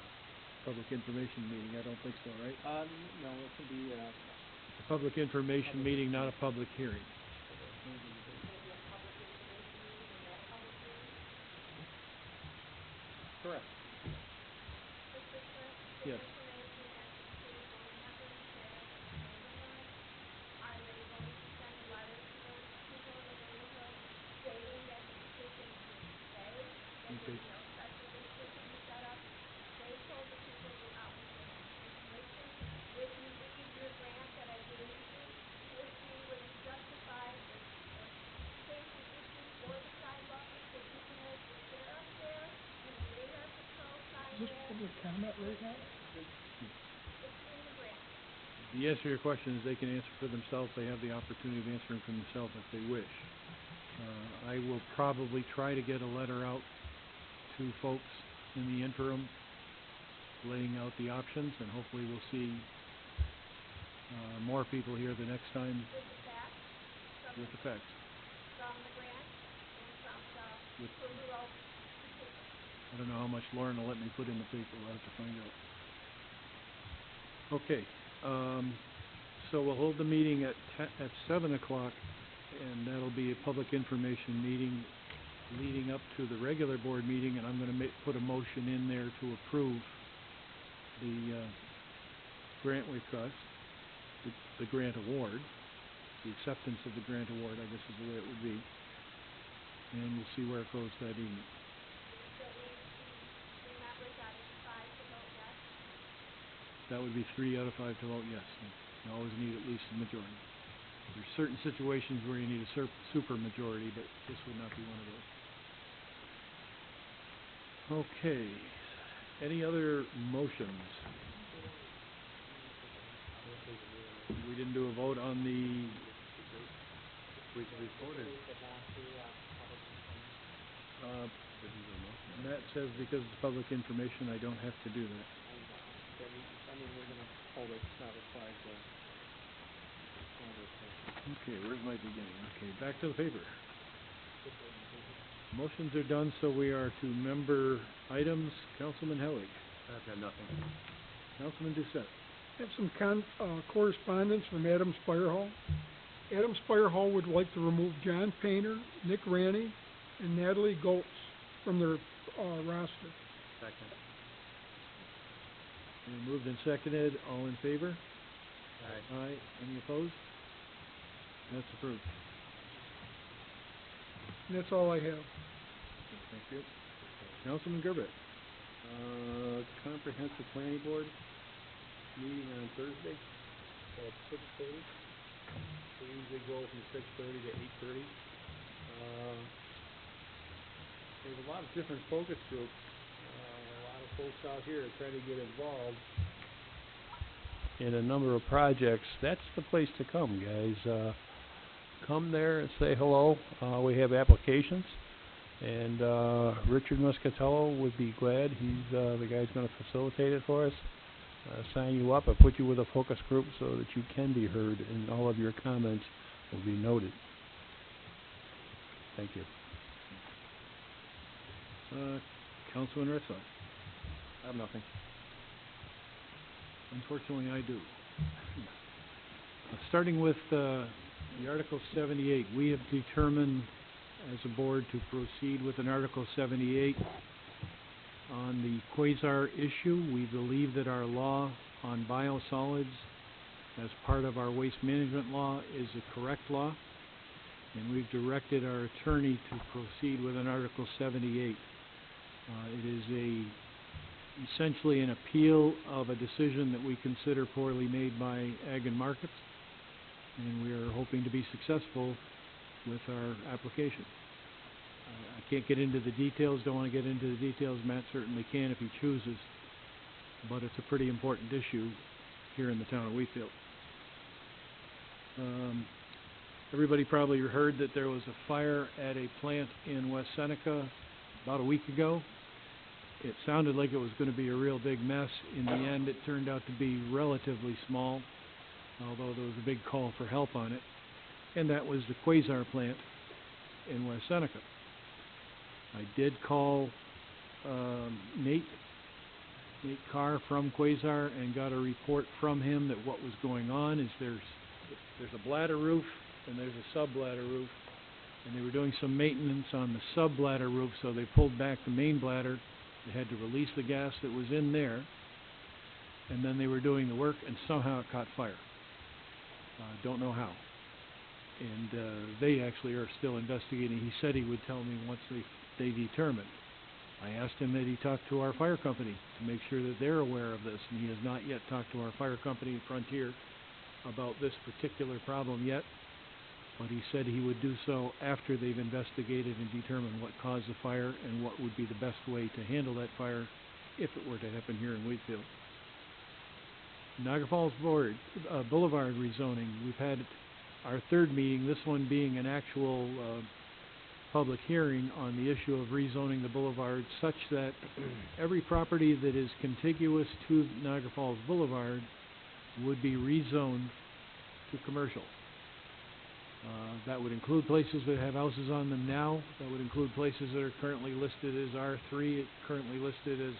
public information meeting. I don't think so, right? No, it can be, A public information meeting, not a public hearing. correct. Yes. Okay. Is this public comment right now? The answer to your question is they can answer for themselves. They have the opportunity of answering for themselves if they wish. I will probably try to get a letter out to folks in the interim, laying out the options, and hopefully we'll see more people here the next time. With the facts. From the grant and from the With- Kruger Road I don't know how much Lauren will let me put in the paper. We'll have to find out. Okay, so we'll hold the meeting at 7 o'clock, and that'll be a public information meeting leading up to the regular board meeting, and I'm going to put a motion in there to approve the grant request, the grant award, the acceptance of the grant award, I guess is the way it would be, and we'll see where it goes that evening. That would be 3 out of 5 to vote yes. You always need at least a majority. There's certain situations where you need a super majority, but this would not be one of those. Okay. Any other motions? We didn't do a vote on the... We voted. Matt says because it's public information, I don't have to do that. I mean, we're gonna hold it, it's not required to handle it. Okay, where's my beginning? Okay, back to the paper. Motions are done, so we are to member items. Councilman Hellig. I've got nothing. Councilman Doucette. I have some correspondence from Adams Fire Hall. Adams Fire Hall would like to remove John Painter, Nick Ranny, and Natalie Goetz from their roster. Second. Moved and seconded. All in favor? Aye. Aye. Any opposed? That's approved. And that's all I have. Thank you. Councilman Gerbett. Comprehensive Planning Board meeting on Thursday at 6:30. We usually go from 6:30 to 8:30. There's a lot of different focus groups. A lot of folks out here are trying to get involved in a number of projects. That's the place to come, guys. come there and say hello. We have applications, and Richard Muscatello would be glad. He's the guy who's going to facilitate it for us. Sign you up. I'll put you with a focus group so that you can be heard and all of your comments will be noted. Thank you. Councilman Ritzel. I have nothing. Unfortunately, I do. Starting with the Article 78, we have determined as a board to proceed with an Article 78 on the quasar issue. We believe that our law on biosolids as part of our waste management law is a correct law, and we've directed our attorney to proceed with an Article 78. It is essentially an appeal of a decision that we consider poorly made by Ag and Markets, and we are hoping to be successful with our application. I can't get into the details, don't want to get into the details. Matt certainly can if he chooses, but it's a pretty important issue here in the town of Wheatfield. Everybody probably heard that there was a fire at a plant in West Seneca about a week ago. It sounded like it was going to be a real big mess. In the end, it turned out to be relatively small, although there was a big call for help on it, and that was the quasar plant in West Seneca. I did call Nate Carr from Quasar and got a report from him that what was going on is there's a bladder roof and there's a sub-bladder roof, and they were doing some maintenance on the sub-bladder roof, so they pulled back the main bladder. They had to release the gas that was in there, and then they were doing the work, and somehow it caught fire. Don't know how. And they actually are still investigating. He said he would tell me once they determined. I asked him that he talk to our fire company to make sure that they're aware of this, and he has not yet talked to our fire company, Frontier, about this particular problem yet, but he said he would do so after they've investigated and determined what caused the fire and what would be the best way to handle that fire if it were to happen here in Wheatfield. Niagara Falls Boulevard rezoning, we've had our third meeting, this one being an actual public hearing on the issue of rezoning the boulevard such that every property that is contiguous to Niagara Falls Boulevard would be rezoned to commercial. That would include places that have houses on them now. That would include places that are currently listed as R3, currently listed as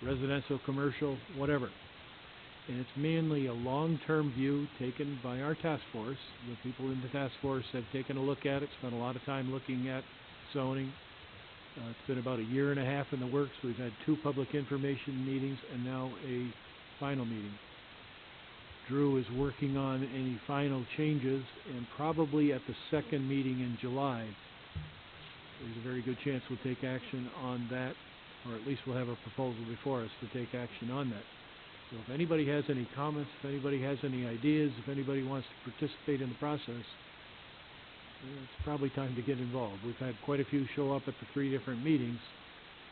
residential, commercial, whatever. And it's mainly a long-term view taken by our task force. The people in the task force have taken a look at it, spent a lot of time looking at zoning. It's been about a year and a half in the works. We've had 2 public information meetings and now a final meeting. Drew is working on any final changes, and probably at the second meeting in July, there's a very good chance we'll take action on that, or at least we'll have a proposal before us to take action on that. So if anybody has any comments, if anybody has any ideas, if anybody wants to participate in the process, it's probably time to get involved. We've had quite a few show up at the 3 different meetings,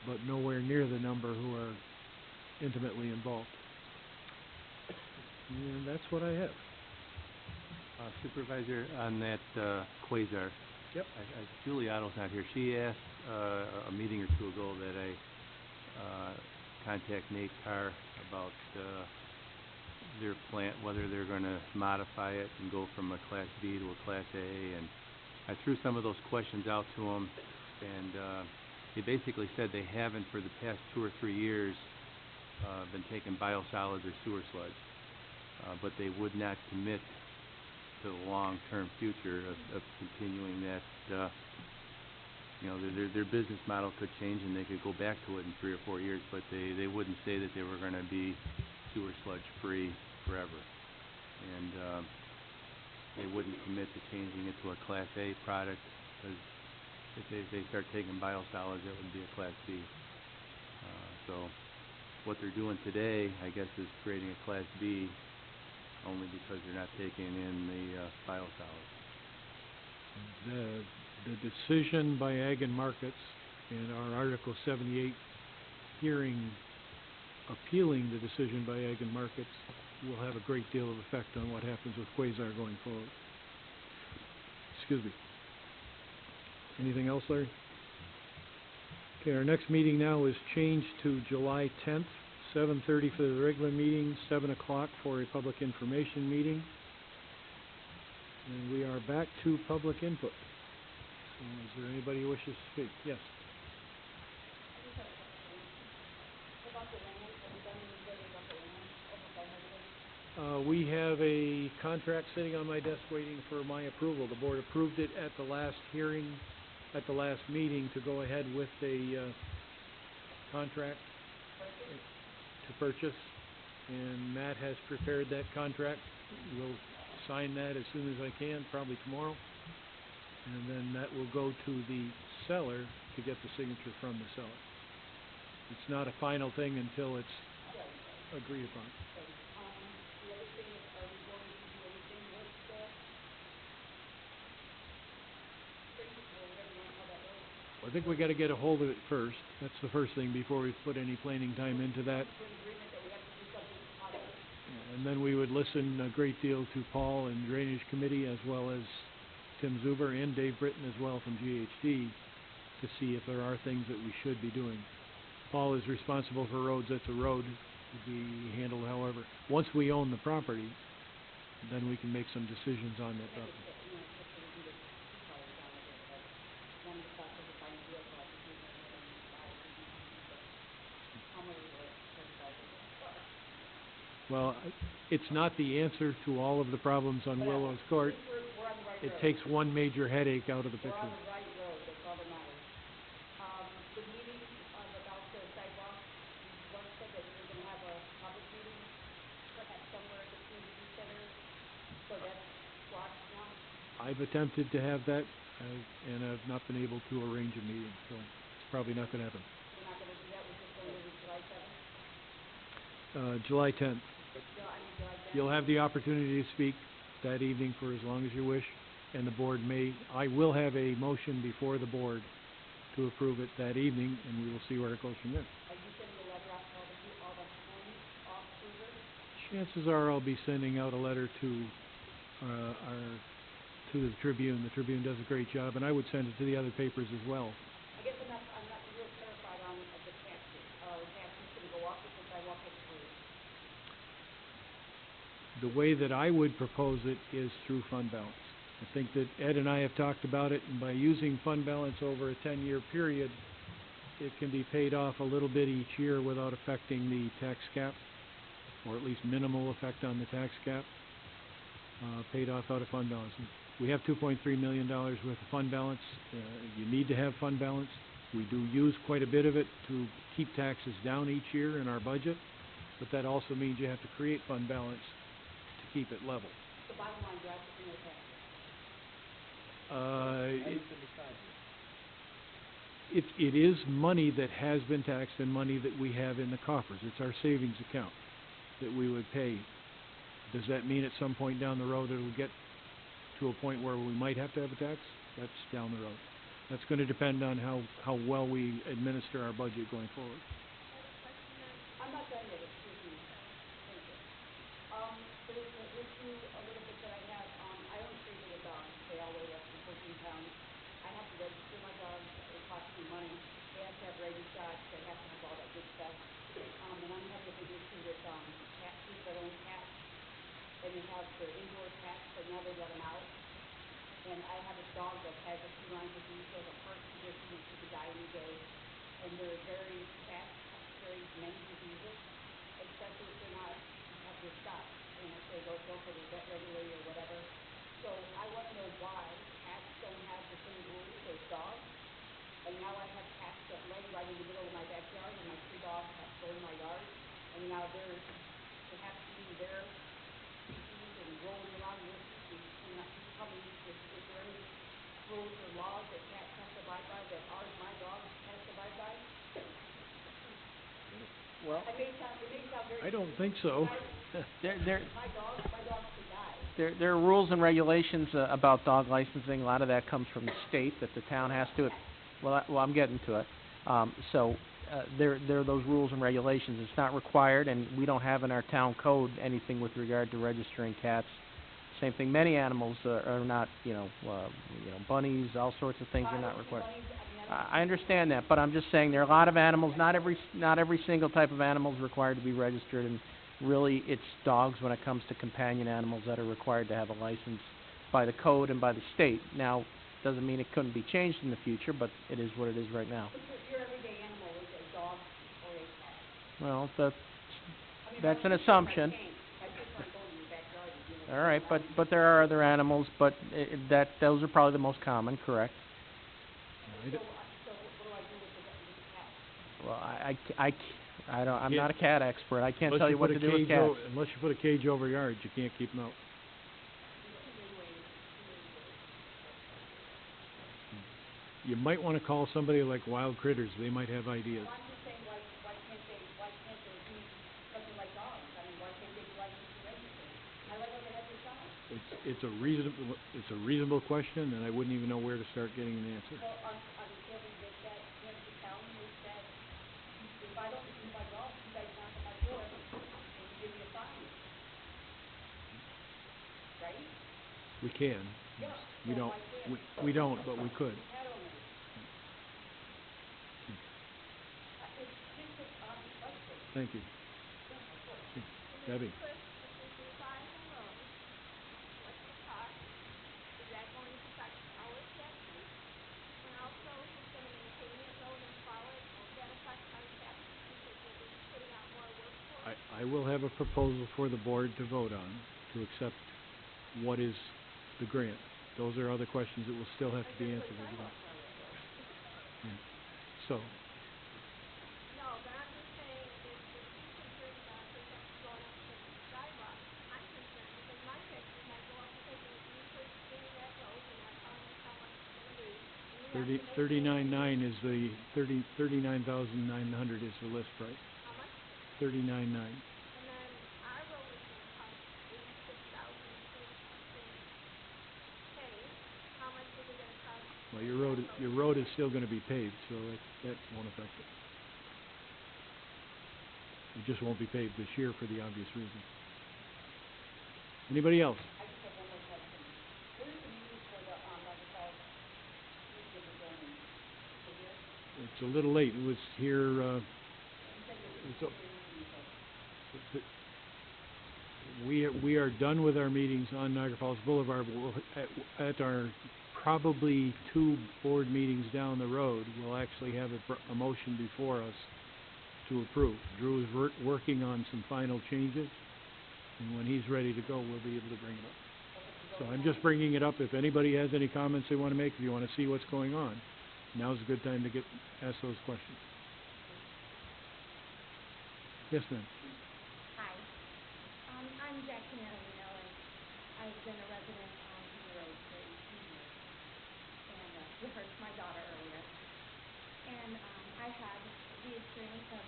but nowhere near the number who are intimately involved. And that's what I have. Supervisor, on that quasar. Yep. Julie Otto's not here. She asked a meeting or 2 ago that I contact Nate Carr about their plant, whether they're going to modify it and go from a Class B to a Class A. And I threw some of those questions out to him, and he basically said they haven't for the past 2 or 3 years been taking biosolids or sewer sludge. But they would not commit to the long-term future of continuing that. Their business model could change and they could go back to it in 3 or 4 years, but they wouldn't say that they were going to be sewer sludge free forever. And they wouldn't commit to changing it to a Class A product, because if they start taking biosolids, it would be a Class B. So what they're doing today, I guess, is creating a Class B, only because they're not taking in the biosolids. The decision by Ag and Markets and our Article 78 hearing appealing the decision by Ag and Markets will have a great deal of effect on what happens with Quasar going forward. excuse me. Anything else, Larry? Okay, our next meeting now is changed to July 10th, 7:30 for the regular meeting, 7 o'clock for a public information meeting. And we are back to public input. So is there anybody who wishes to speak? Yes. We have a contract sitting on my desk waiting for my approval. The board approved it at the last hearing, at the last meeting, to go ahead with a contract to purchase. And Matt has prepared that contract. We'll sign that as soon as I can, probably tomorrow. And then that will go to the seller to get the signature from the seller. It's not a final thing until it's agreed upon. I think we got to get a hold of it first. That's the first thing before we put any planning time into that. And then we would listen a great deal to Paul and Drainage Committee, as well as Tim Zuber and Dave Britton as well from GHD, to see if there are things that we should be doing. Paul is responsible for roads. That's a road to be handled however. Once we own the property, then we can make some decisions on that property. Well, it's not the answer to all of the problems on Willows Court. It takes one major headache out of the picture. I've attempted to have that, and I've not been able to arrange a meeting, so it's probably not going to happen. July 10th. You'll have the opportunity to speak that evening for as long as you wish, and the board may, I will have a motion before the board to approve it that evening, and we will see where it goes from there. Chances are I'll be sending out a letter to the Tribune. The Tribune does a great job, and I would send it to the other papers as well. I guess I'm not real clarified on the taxes. Are taxes going to go up if the sidewalk gets approved? The way that I would propose it is through fund balance. I think that Ed and I have talked about it, and by using fund balance over a 10-year period, it can be paid off a little bit each year without affecting the tax cap, or at least minimal effect on the tax cap, paid off out of fund balance. We have $2.3 million worth of fund balance. You need to have fund balance. We do use quite a bit of it to keep taxes down each year in our budget, but that also means you have to create fund balance to keep it level. The bottom line, do I have to pay no taxes? It is money that has been taxed and money that we have in the coffers. It's our savings account that we would pay. Does that mean at some point down the road it'll get to a point where we might have to have a tax? That's down the road. That's going to depend on how well we administer our budget going forward. I'm not done yet, excuse me. Thank you. There's an issue a little bit that I have. I own 3 little dogs. They all weigh less than 14 pounds. I have to register my dogs. It costs me money. They have to have rabies shots. They have to have all that good stuff. And I'm having a big issue with cat food that own cats. And they have their indoor cats, but now they let them out. And I have a dog that has a few lines of disease. She has a heart condition and she could die any day. And they're very fast, carry many diseases, especially if they're not have their shots. And I say go for the vet regularly or whatever. So I want to know why cats don't have the same rules as dogs. And now I have cats that lay right in the middle of my backyard, and my 3 dogs have to go in my yard. And now they're perhaps eating their feces and rolling around in their feces. And not coming. Is there any rules or laws that cats have to abide by that my dogs have to abide by? Well, it may sound very. I don't think so. My dogs could die. There are rules and regulations about dog licensing. A lot of that comes from the state that the town has to. Well, I'm getting to it. There are those rules and regulations. It's not required, and we don't have in our town code anything with regard to registering cats. same thing. Many animals are not, bunnies, all sorts of things are not required. I understand that, but I'm just saying there are a lot of animals. Not every single type of animal is required to be registered, and really, it's dogs when it comes to companion animals that are required to have a license by the code and by the state. Now, doesn't mean it couldn't be changed in the future, but it is what it is right now. But your everyday animal is a dog or a cat. Well, I mean, that's my an kids aren't assumption. chained. My kids aren't going in your backyard and doing All right, but there are other animals, but those are probably the most common, correct? So what do I do with the cat? Well, I'm not a cat expert. I can't Unless tell you you what put to a do with cage cats. unless you put a cage over yards, you can't keep them out. You might want to call somebody like Wild Critters. They might have ideas. Well, I'm just saying, why can't they do something like dogs? I mean, why can't they be licensed and registered? How do I know they have this dog? It's a reasonable question, and I wouldn't even know where to start getting an answer. Well, until we get that, the town makes that, if I don't receive my dog, you guys knock on my door, and you give me a fine. Right? We can. Yeah. We don't. We don't, but we could. Cat owners. It's just a question. Thank you. Debbie. I will have a proposal for the board to vote on to accept what is the grant. Those are other questions that will still have to be answered as well. Yeah. So, No, but I'm just saying, if you're concerned about the next going up to the sidewalk, I'm concerned because my pictures might go up because you put in that road and that's how much it's gonna be. And you have to make 39.9 is the 39,900 is the list price. how much? 39.9. And then our road is gonna cost $86,000 to pay. How much is it gonna cost? Well, your road is still going to be paved, so that won't affect it. It just won't be paved this year for the obvious reason. Anybody else? I just have one more question. Where's the meeting for the, Microsoft Wheatfield zoning? Is it here? It's a little late. It was here, You said it was we are done with our meetings on Niagara Falls Boulevard. We'll, at our probably 2 board meetings down the road, we'll actually have a motion before us to approve. Drew is working on some final changes, and when he's ready to go, we'll be able to bring it up. So I'm just bringing it up. If anybody has any comments they want to make, if you want to see what's going on, now's a good time to ask those questions. Yes, ma'am. Hi. I'm Jackie Nettlino, and I've been a resident on the road for 18 years. And you heard my daughter earlier. And I had the experience of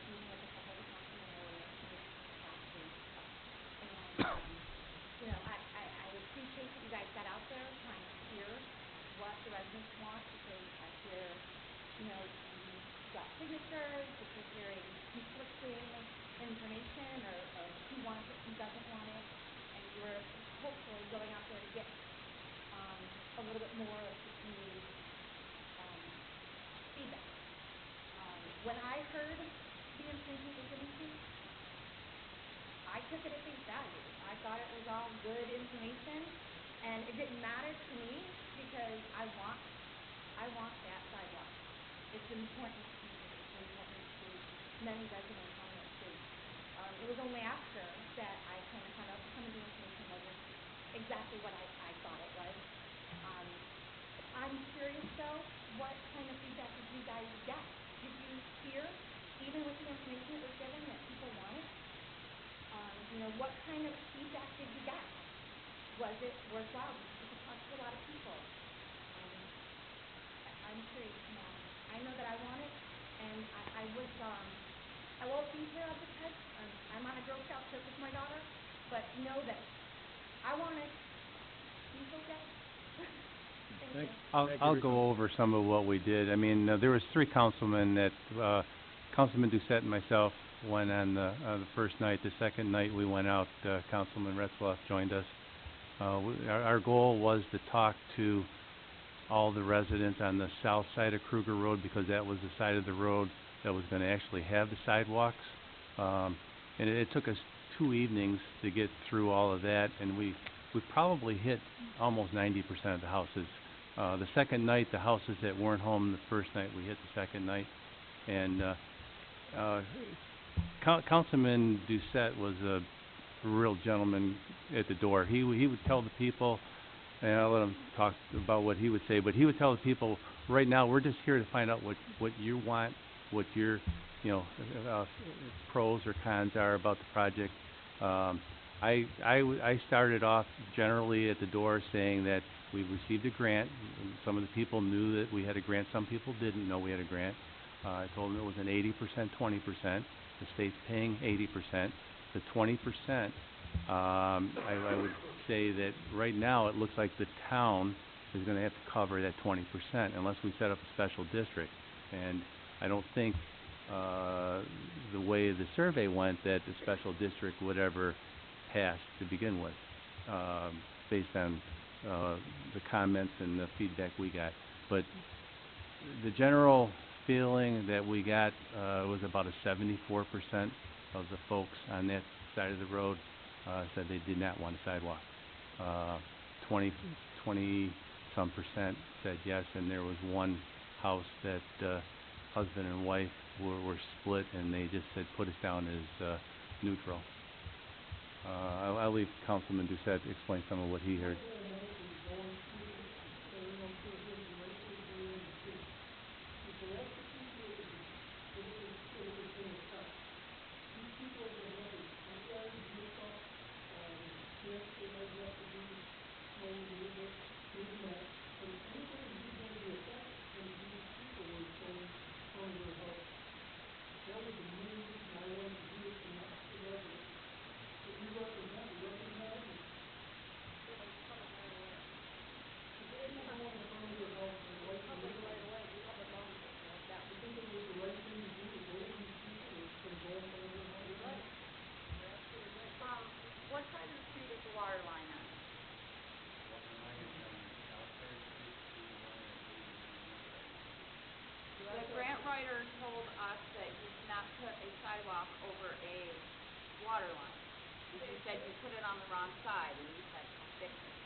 being with a couple of councilmen earlier this past week. And, I appreciate that you guys got out there trying to hear what the residents want, because I hear, you got signatures, that you're hearing conflicting information, or who wants it, who doesn't want it, and you were hopefully going out there to get a little bit more of the community's feedback. When I heard the information that was given to me, I took it at face value. I thought it was all good information, and it didn't matter to me because I want that sidewalk. It's important to me. It's important to many residents on this street. It was only after that I kind of found out some of the information wasn't exactly what I thought it was. I'm curious though, what kind of feedback did you guys get? Did you hear, even with the information that was given, that people wanted? What kind of feedback did you get? Was it worthwhile? Did you talk to a lot of people? I'm curious to know. I know that I want it, and I won't be here at the test. I'm on a Girl Scout trip with my daughter, but know that I want it. You okay? Thank you. I'll go over some of what we did. I mean, there was 3 councilmen that, Councilman Doucette and myself went on the first night. The second night we went out, Councilman Retzloff joined us. Our goal was to talk to all the residents on the south side of Kruger Road because that was the side of the road that was going to actually have the sidewalks. And it took us 2 evenings to get through all of that, and we probably hit almost 90% of the houses. The second night, the houses that weren't home the first night, we hit the second night. And Councilman Doucette was a real gentleman at the door. He would tell the people, and I'll let him talk about what he would say, but he would tell the people, right now we're just here to find out what you want, what your pros or cons are about the project. I started off generally at the door saying that we received a grant. Some of the people knew that we had a grant. Some people didn't know we had a grant. I told them it was an 80%, 20%. The state's paying 80%. The 20%, I would say that right now it looks like the town is going to have to cover that 20% unless we set up a special district. And I don't think the way the survey went that the special district would ever pass to begin with, based on the comments and the feedback we got. But the general feeling that we got was about a 74% of the folks on that side of the road said they did not want a sidewalk. 20-some percent said yes, and there was one house that husband and wife were split, and they just said put us down as neutral. I'll leave Councilman Doucette to explain some of what he heard. What side of the street is the water line on? The grant writer told us that you cannot put a sidewalk over a water line. And she said you put it on the wrong side, and you said, fix it.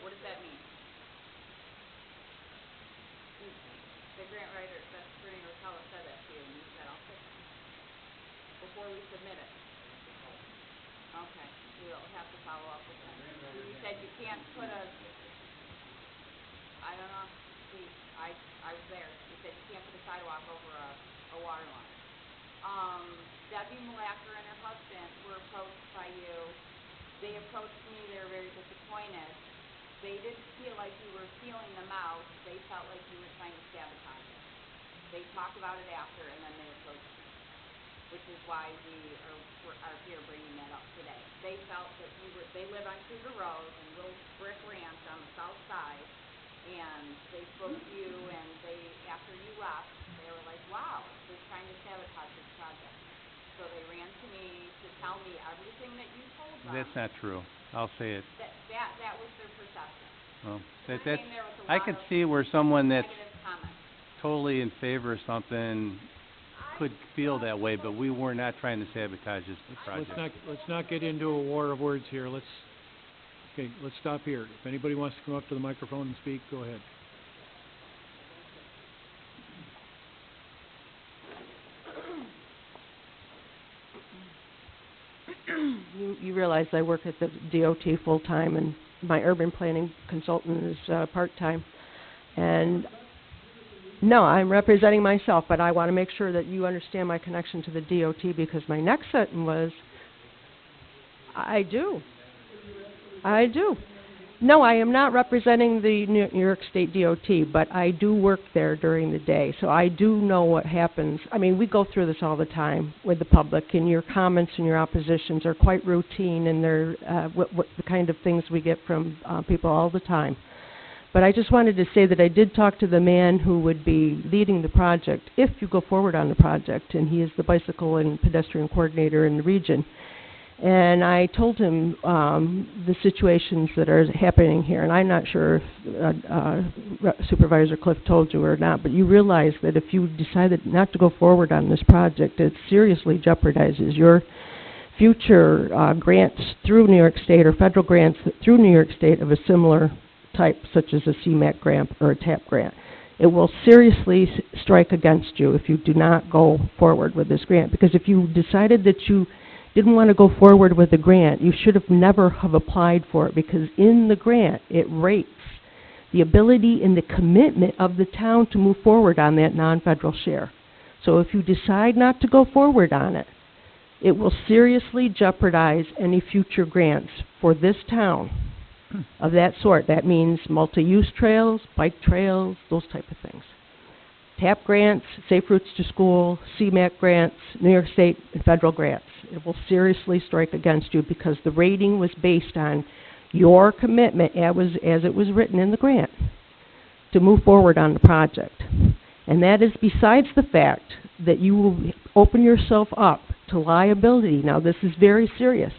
What does that mean? The grant writer said that to you, and you said, I'll fix it. Before we submit it. Okay, we'll have to follow up with him. You said you can't put a, I don't know, see, I was there. You said you can't put a sidewalk over a water line. Debbie Malacker and her husband were approached by you. They approached me, they were very disappointed. They didn't feel like you were feeling them out. They felt like you were trying to sabotage it. They talked about it after, and then they approached me, which is why we are here bringing that up today. They felt that they live on Kruger Road in Little Brick Ranch on the south side, and they spoke to you, and after you left, they were like, wow, they're trying to sabotage this project. So they ran to me to tell me everything that you told them. That's not true. I'll say it. That was their perception. Well, I could see where someone that's totally in favor of something could feel that way, but we were not trying to sabotage this project. Let's not get into a war of words here. Let's stop here. If anybody wants to come up to the microphone and speak, go ahead. You realize I work at the DOT full-time, and my urban planning consultant is part-time. And no, I'm representing myself, but I want to make sure that you understand my connection to the DOT, because my next sentence was, I do. No, I am not representing the New York State DOT, but I do work there during the day, so I do know what happens. I mean, we go through this all the time with the public, and your comments and your oppositions are quite routine, and they're what the kind of things we get from people all the time. But I just wanted to say that I did talk to the man who would be leading the project, if you go forward on the project, and he is the bicycle and pedestrian coordinator in the region. And I told him the situations that are happening here, and I'm not sure if Supervisor Cliff told you or not, but you realize that if you decided not to go forward on this project, it seriously jeopardizes your future grants through New York State or federal grants through New York State of a similar type, such as a CMAQ grant or a TAP grant. It will seriously strike against you if you do not go forward with this grant, because if you decided that you didn't want to go forward with the grant, you should have never have applied for it, because in the grant it rates the ability and the commitment of the town to move forward on that non-federal share. So if you decide not to go forward on it, it will seriously jeopardize any future grants for this town of that sort. That means multi-use trails, bike trails, those type of things. TAP grants, Safe Routes to School, CMAQ grants, New York State and federal grants. It will seriously strike against you because the rating was based on your commitment as it was written in the grant to move forward on the project. And that is besides the fact that you will open yourself up to liability. Now, this is very serious.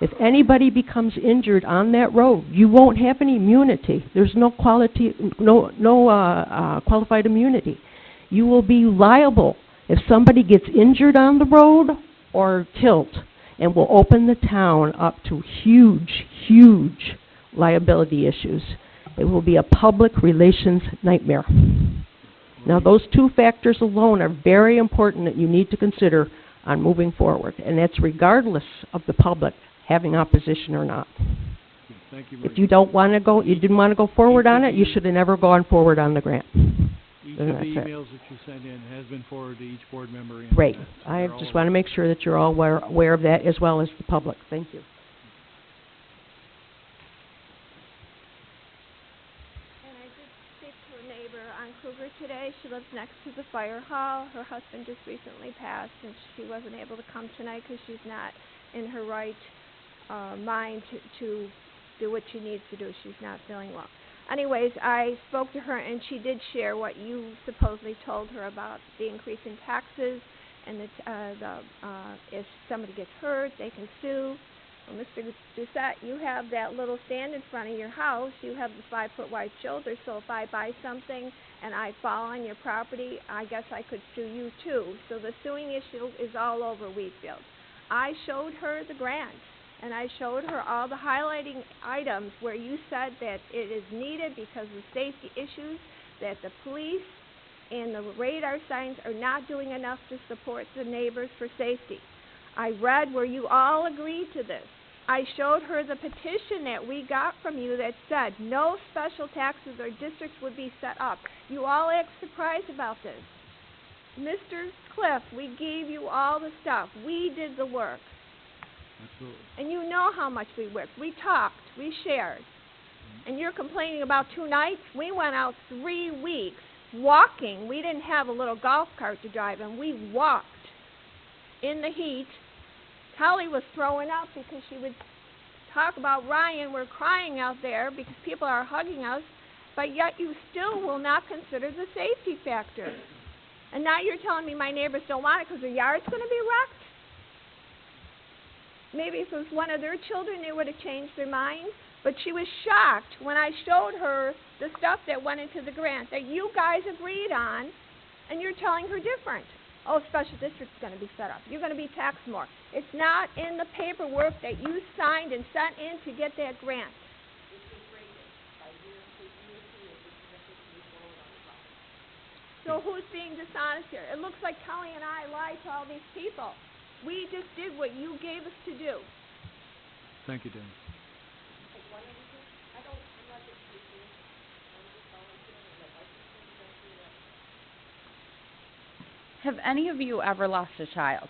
If anybody becomes injured on that road, you won't have any immunity. There's no qualified immunity. You will be liable if somebody gets injured on the road or killed, and will open the town up to huge, huge liability issues. It will be a public relations nightmare. Now, those two factors alone are very important that you need to consider on moving forward, and that's regardless of the public having opposition or not. Thank you, if you don't want to go, you didn't want to go forward on it, you should have never gone forward on the grant. Each of the emails that you sent in has been forwarded to each board member. Great. I just want to make sure that you're all aware of that as well as the public. Thank you. And I did speak to a neighbor on Kruger today. She lives next to the fire hall. Her husband just recently passed, and she wasn't able to come tonight because she's not in her right mind to do what she needs to do. She's not feeling well. Anyways, I spoke to her, and she did share what you supposedly told her about the increase in taxes, and if somebody gets hurt, they can sue. Well, Mr. Doucette, you have that little stand in front of your house. You have the 5-foot wide shoulder, so if I buy something and I fall on your property, I guess I could sue you too. So the suing issue is all over Wheatfield. I showed her the grant, and I showed her all the highlighting items where you said that it is needed because of safety issues, that the police and the radar signs are not doing enough to support the neighbors for safety. I read where you all agreed to this. I showed her the petition that we got from you that said no special taxes or districts would be set up. You all act surprised about this. Mr. Cliff, we gave you all the stuff. We did the work. Absolutely. And you know how much we worked. We talked. We shared. And you're complaining about 2 nights? We went out 3 weeks walking. We didn't have a little golf cart to drive in. We walked in the heat. Kelly was throwing up because she would talk about Ryan. We're crying out there because people are hugging us. But yet you still will not consider the safety factor. And now you're telling me my neighbors don't want it because their yard's going to be wrecked? Maybe if it was one of their children, they would have changed their mind. But she was shocked when I showed her the stuff that went into the grant that you guys agreed on, and you're telling her different. Oh, special district's going to be set up. You're going to be taxed more. It's not in the paperwork that you signed and sent in to get that grant. So who's being dishonest here? It looks like Kelly and I lied to all these people. We just did what you gave us to do. Thank you, Dan. Have any of you ever lost a child?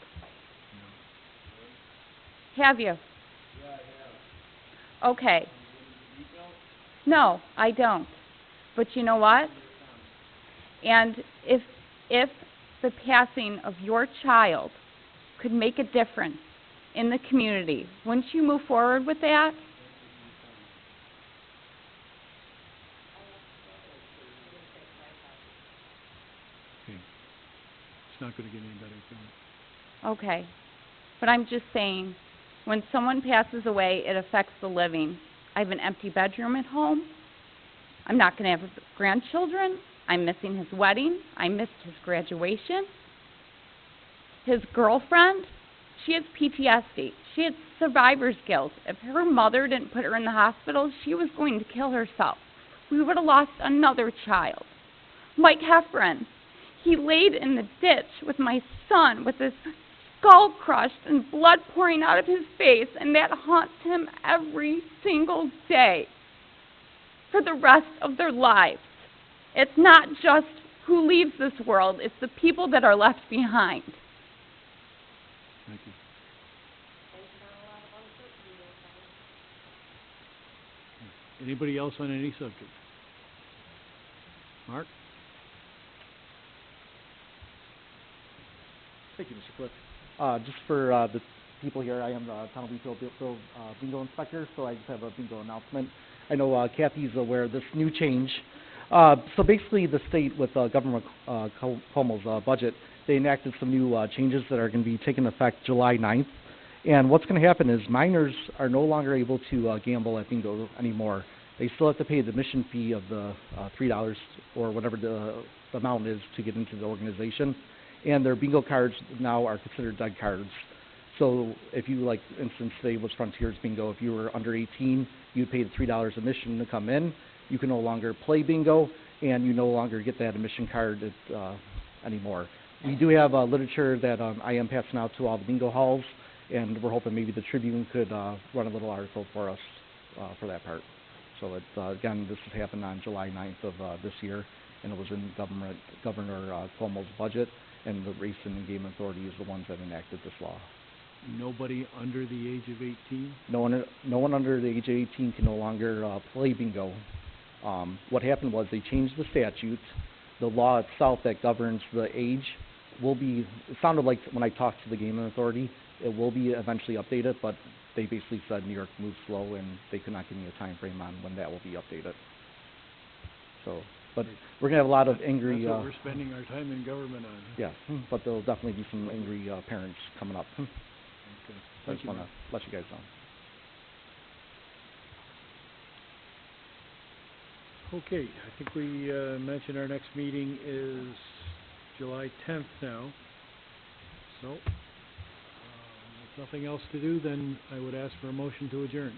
No. Have you? Yeah, I have. Okay. No, I don't. But you know what? And if the passing of your child could make a difference in the community, wouldn't you move forward with that? Okay. It's not going to get any better, Kelly. Okay. But I'm just saying, When someone passes away, it affects the living. I have an empty bedroom at home. I'm not going to have grandchildren. I'm missing his wedding. I missed his graduation. His girlfriend, she has PTSD. She had survivor's guilt. If her mother didn't put her in the hospital, she was going to kill herself. We would have lost another child. Mike Heffron, he laid in the ditch with my son with his skull crushed and blood pouring out of his face, and that haunts him every single day for the rest of their lives. It's not just who leaves this world, it's the people that are left behind. Thank you. Anybody else on any subject? Mark? Thank you, Mr. Clerk. Just for the people here, I am the Town of Wheatfield bingo inspector, so I just have a bingo announcement. I know Kathy's aware of this new change. So basically the state with Governor Cuomo's budget, they enacted some new changes that are going to be taking effect July 9th. And what's going to happen is minors are no longer able to gamble at bingo anymore. They still have to pay the admission fee of the $3 or whatever the amount is to get into the organization. And their bingo cards now are considered dead cards. So if you, like, instance, say was Frontiers Bingo, if you were under 18, you'd pay the $3 admission to come in. You can no longer play bingo, and you no longer get that admission card anymore. We do have literature that I am passing out to all the bingo halls, and we're hoping maybe the Tribune could run a little article for us for that part. So it's, again, this has happened on July 9th of this year, and it was in Governor Cuomo's budget, and the Race and Gaming Authority is the ones that enacted this law. Nobody under the age of 18? No one under the age of 18 can no longer play bingo. What happened was they changed the statutes. The law itself that governs the age will be, it sounded like when I talked to the Gaming Authority, it will be eventually updated, but they basically said New York moves slow and they could not give me a time frame on when that will be updated. So, but we're going to have a lot of angry... That's what we're spending our time in government on. Yeah, but there'll definitely be some angry parents coming up. Okay. I just want to let you guys know. Okay, I think we mentioned our next meeting is July 10th now. So, if nothing else to do, then I would ask for a motion to adjourn.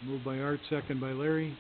Moved by Art, second by Larry.